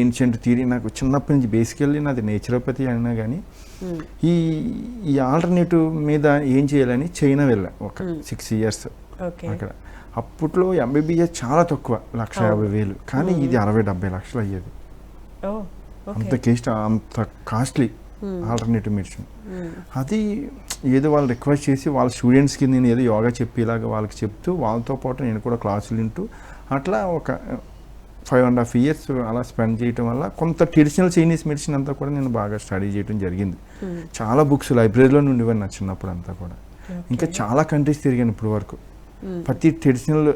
Speaker 2: ఏన్షియంట్ థియరీ నాకు చిన్నప్పటి నుంచి బేసికల్లీ నాది నేచురోపతి అయినా కానీ ఈ ఆల్టర్నేటివ్ మీద ఏం చేయాలని చైనా వెళ్ళా ఒక 6 years అక్కడ. అప్పట్లో MBBS చాలా తక్కువ, 1,50,000, కానీ ఇది 60-70 లక్షలు అయ్యేది. అంత కాస్ట్లీ ఆల్టర్నేటివ్ మెడిసిన్. అది ఏదో వాళ్ళు రిక్వెస్ట్ చేసి వాళ్ళ స్టూడెంట్స్కి నేను ఏదో యోగా చెప్పి ఇలాగ వాళ్ళకి చెప్తూ వాళ్ళతో పాటు నేను కూడా క్లాసులు వింటూ అట్లా ఒక 5.5 years అలా స్పెండ్ చేయటం వల్ల కొంత ట్రెడిషనల్ చైనీస్ మెడిసిన్ అంతా కూడా నేను బాగా స్టడీ చేయడం జరిగింది. చాలా బుక్స్ లైబ్రరీలో ఉండేవారు నా చిన్నప్పుడు అంతా కూడా. ఇంకా చాలా కంట్రీస్ తిరిగాను ఇప్పుడు వరకు. ప్రతి ట్రెడిషనల్,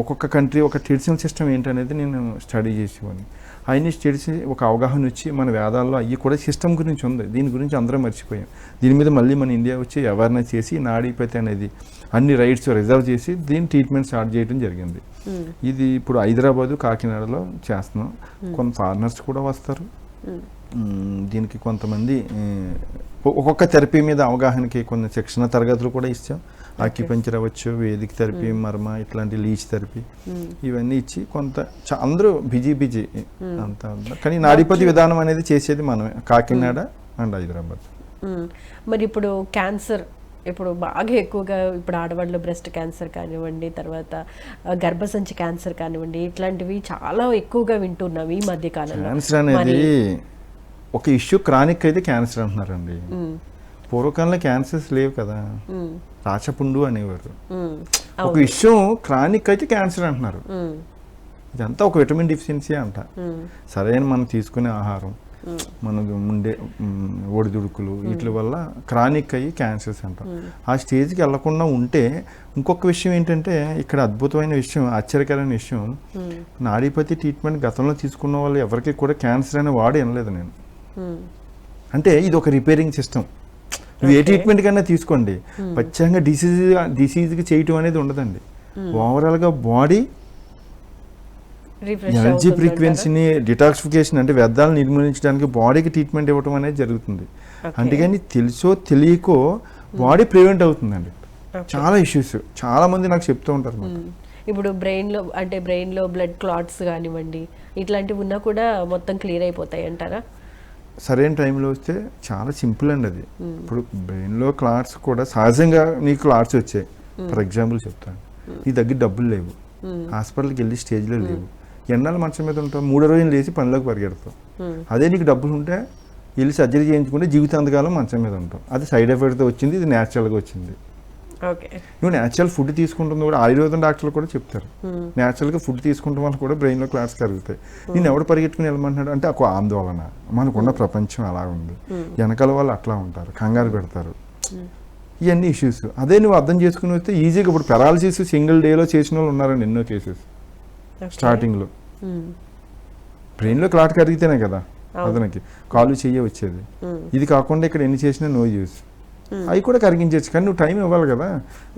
Speaker 2: ఒక్కొక్క కంట్రీ ఒక ట్రెడిషనల్ సిస్టమ్ ఏంటనేది నేను స్టడీ చేసేవాడిని. అవన్నీ చేసి ఒక అవగాహన వచ్చి మన వేదాల్లో అవి కూడా సిస్టమ్ గురించి ఉంది. దీని గురించి అందరం మర్చిపోయాం. దీని మీద మళ్ళీ మన ఇండియా వచ్చి అవేర్నెస్ చేసి నాడీపతి అనేది అన్ని రైట్స్ రిజర్వ్ చేసి దీని ట్రీట్మెంట్ స్టార్ట్ చేయడం జరిగింది. ఇది ఇప్పుడు హైదరాబాదు, కాకినాడలో చేస్తున్నాం. కొంత ఫారినర్స్ కూడా వస్తారు దీనికి. కొంతమంది ఒక్కొక్క థెరపీ మీద అవగాహనకి కొన్ని శిక్షణ తరగతులు కూడా ఇచ్చాం. ఆక్యుపంచర్ అవ్వచ్చు, వేదిక థెరపీ, మర్మ, ఇట్లాంటి లీచ్ థెరపీ, ఇవన్నీ ఇచ్చి కొంత అందరూ బిజీ అంతా. కానీ నాడీపతి విధానం అనేది చేసేది మనమే, కాకినాడ అండ్ హైదరాబాద్.
Speaker 1: మరి ఇప్పుడు క్యాన్సర్ ఇప్పుడు బాగా ఎక్కువగా ఇప్పుడు ఆడవాళ్ళు బ్రెస్ట్ క్యాన్సర్ కానివ్వండి, తర్వాత గర్భసంచి క్యాన్సర్ కానివ్వండి, ఇట్లాంటివి చాలా ఎక్కువగా వింటున్నాం ఈ మధ్య కాలంలో.
Speaker 2: క్యాన్సర్ అనేది ఒక ఇష్యూ, క్రానిక్ అయితే క్యాన్సర్ అంటున్నారండి. పూర్వకాలంలో క్యాన్సర్స్ లేవు కదా, రాచపుండు అనేవారు. ఒక ఇష్యూ క్రానిక్ అయితే క్యాన్సర్ అంటున్నారు. ఇదంతా ఒక విటమిన్ డిఫిషియన్సీ అంట. సరైన మనం తీసుకునే ఆహారం, మనకు ఉండే ఒడిదుడుకులు, వీటి వల్ల క్రానిక్ అయ్యి క్యాన్సర్స్ అంటాం. ఆ స్టేజ్కి వెళ్లకుండా ఉంటే ఇంకొక విషయం ఏంటంటే, ఇక్కడ అద్భుతమైన విషయం, ఆశ్చర్యకరమైన విషయం, నాడీపతి ట్రీట్మెంట్ గతంలో తీసుకున్న వాళ్ళు ఎవరికి కూడా క్యాన్సర్ అనే వాడు వినలేదు నేను. అంటే ఇది ఒక రిపేరింగ్ సిస్టమ్. నువ్వు ఏ ట్రీట్మెంట్ కన్నా తీసుకోండి, ప్రత్యేకంగా డిసీజ్కి చేయటం అనేది ఉండదండి. ఓవరాల్గా బాడీ ఎనర్జీ ఫ్రీక్వెన్సీని డిటాక్సిఫికేషన్ అంటే వ్యర్థాలను నిర్మూలించడానికి బాడీకి ట్రీట్మెంట్ ఇవ్వడం అనేది జరుగుతుంది. అందుకని తెలుసో తెలియకో బాడీ ప్రివెంట్ అవుతుందండి. చాలా ఇష్యూస్ చాలా మంది నాకు చెప్తూ ఉంటారు.
Speaker 1: ఇప్పుడు బ్రెయిన్లో బ్లడ్ క్లాట్స్ కానివ్వండి, ఇట్లాంటివి ఉన్నా కూడా మొత్తం క్లియర్ అయిపోతాయి అంటారా?
Speaker 2: సరైన టైంలో వస్తే చాలా సింపుల్ అండి అది. ఇప్పుడు బ్రెయిన్లో క్లాట్స్ కూడా సహజంగా నీకు క్లాట్స్ వచ్చాయి, ఫర్ ఎగ్జాంపుల్ చెప్తాను, నీ దగ్గర డబ్బులు లేవు, హాస్పిటల్కి వెళ్ళి స్టేజ్లో లేవు, ఎన్నాళ్ళు మంచం మీద ఉంటావు, 3 రోజులు లేచి పనిలోకి పరిగెడతావు. అదే నీకు డబ్బులు ఉంటే వెళ్ళి సర్జరీ చేయించుకుంటే జీవితాంతకాలం మంచం మీద ఉంటావు. అది సైడ్ ఎఫెక్ట్తో వచ్చింది, ఇది న్యాచురల్గా వచ్చింది. నువ్వు న్యాచురల్ ఫుడ్ తీసుకుంటుంది కూడా ఆయుర్వేదం డాక్టర్లు కూడా చెప్తారు, న్యాచురల్గా ఫుడ్ తీసుకుంటాం వల్ల కూడా బ్రెయిన్లో క్లాట్స్ కలుగుతాయి. నేను ఎవడు పరిగెట్టుకుని వెళ్ళమంటున్నాడు అంటే ఒక ఆందోళన, మనకున్న ప్రపంచం అలా ఉంది, వెనకాల వాళ్ళు అట్లా ఉంటారు, కంగారు పెడతారు, ఇవన్నీ ఇష్యూస్. అదే నువ్వు అర్థం చేసుకుని వస్తే ఈజీగా, ఇప్పుడు పెరాలసిస్ సింగిల్ డేలో చేసిన వాళ్ళు ఉన్నారండి ఎన్నో కేసెస్. స్టార్టింగ్లో బ్రెయిన్లో క్లాట్ కరిగితేనే కదా అతనికి కాలు చెయ్యి వచ్చేది. ఇది కాకుండా ఇక్కడ ఎన్ని చేసినా నో యూస్, అవి కూడా కరిగించవచ్చు. కానీ నువ్వు టైం ఇవ్వాలి కదా,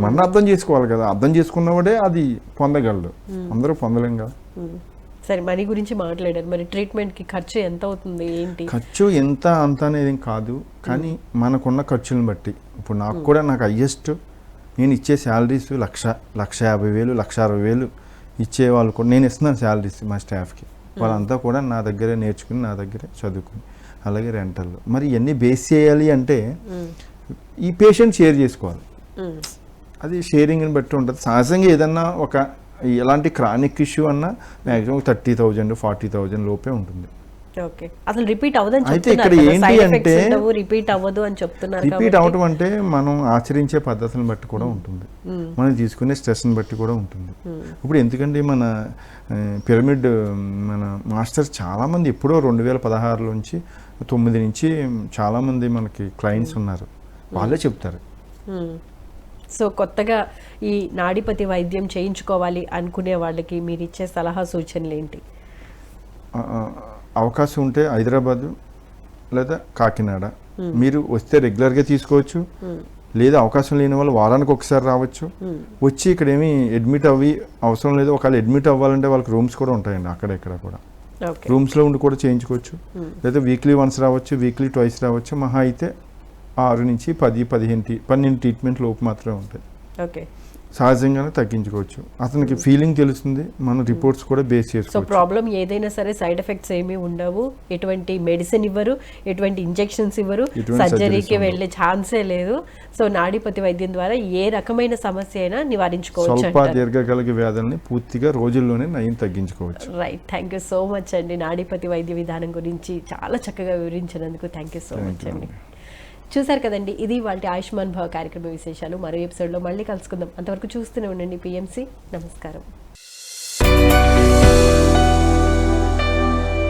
Speaker 2: మన అర్థం చేసుకోవాలి కదా, అర్థం చేసుకున్నవాడే అది పొందగలడు, అందరూ పొందలేం కదా.
Speaker 1: సరే, మనీ గురించి మాట్లాడారు, మరి ట్రీట్మెంట్కి ఖర్చు ఎంత అవుతుంది ఏంటి?
Speaker 2: ఖర్చు ఎంత అంత అనేది కాదు, కానీ మనకున్న ఖర్చులను బట్టి. ఇప్పుడు నాకు కూడా నాకు హయ్యెస్ట్ నేను ఇచ్చే శాలరీస్ 1,50,000 1,60,000 ఇచ్చేవాళ్ళు కూడా నేను ఇస్తున్నాను శాలరీస్ మా స్టాఫ్కి. వాళ్ళంతా కూడా నా దగ్గరే నేర్చుకుని నా దగ్గరే చదువుకుని, అలాగే రెంటల్. మరి ఇవన్నీ బేస్ చేయాలి అంటే ఈ పేషెంట్ షేర్ చేసుకోవాలి, అది షేరింగ్ని బట్టి ఉంటుంది. సహజంగా ఏదన్నా ఒక ఎలాంటి క్రానిక్ ఇష్యూ అన్నా మ్యాక్సిమం 30,000 40,000 లోపే ఉంటుంది.
Speaker 1: అసలు రిపీట్ అవ్వదని
Speaker 2: అయితే ఇక్కడ ఏంటి అంటే
Speaker 1: రిపీట్ అవ్వదు అని చెప్తున్నారు.
Speaker 2: రిపీట్ అవటం అంటే మనం ఆచరించే పద్ధతులను బట్టి కూడా ఉంటుంది, మనం తీసుకునే స్ట్రెస్ని బట్టి కూడా ఉంటుంది. ఇప్పుడు ఎందుకంటే మన పిరమిడ్ మన మాస్టర్స్ చాలామంది ఎప్పుడో 2016 నుంచి 9 నుంచి చాలామంది మనకి క్లయింట్స్ ఉన్నారు, వాళ్ళే చెప్తారు.
Speaker 1: సో కొత్తగా ఈ నాడీపతి వైద్యం చేయించుకోవాలి అనుకునే వాళ్ళకి మీరు ఇచ్చే సలహా సూచనలు ఏంటి?
Speaker 2: అవకాశం ఉంటే హైదరాబాద్ లేదా కాకినాడ మీరు వస్తే రెగ్యులర్గా తీసుకోవచ్చు, లేదా అవకాశం లేని వాళ్ళు వారానికి ఒకసారి రావచ్చు. వచ్చి ఇక్కడ ఏమి అడ్మిట్ అవ్వి అవసరం లేదు. ఒకవేళ అడ్మిట్ అవ్వాలంటే వాళ్ళకి రూమ్స్ కూడా ఉంటాయండి, అక్కడ ఇక్కడ కూడా రూమ్స్లో ఉండి కూడా చేయించుకోవచ్చు. లేదా వీక్లీ వన్స్ రావచ్చు, వీక్లీ ట్వైస్ రావచ్చు. మహా అయితే 6 నుంచి 10-12 ట్రీట్మెంట్ లోపు మాత్రమే ఉంటాయి. సహజంగానే తగ్గించుకోవచ్చు. అతనికి ఫీలింగ్ తెలుస్తుంది, మన రిపోర్ట్స్ కూడా బేస్ చేసుకోవచ్చు.
Speaker 1: సో ప్రాబ్లం ఏదైనా సరే సైడ్ ఎఫెక్ట్స్ ఏమీ ఉండవు, ఎటువంటి మెడిసిన్ ఇవ్వరు, ఎటువంటి ఇంజెక్షన్స్ ఇవ్వరు, సర్జరీకి వెళ్ళే ఛాన్సే లేదు. సో నాడీపతి వైద్యం ద్వారా ఏ రకమైన సమస్య అయినా నివారించుకోవచ్చు.
Speaker 2: స్వల్ప దీర్ఘకాలిక వ్యాధుల్ని పూర్తిగా రోజుల్లోనే నయం తగ్గించుకోవచ్చు.
Speaker 1: Right, thank you so much అండి. నాడీపతి వైద్య విధానం గురించి చాలా చక్కగా వివరించినందుకు థ్యాంక్ యూ సో మచ్ అండి. చూసారు కదండి, ఇది వాళ్ళ ఆయుష్మాన్ భవ కార్యక్రమ విశేషాలు. మరో ఎపిసోడ్లో మళ్ళీ కలుసుకుందాం. అంతవరకు చూస్తూనే ఉండండి PMC. నమస్కారం.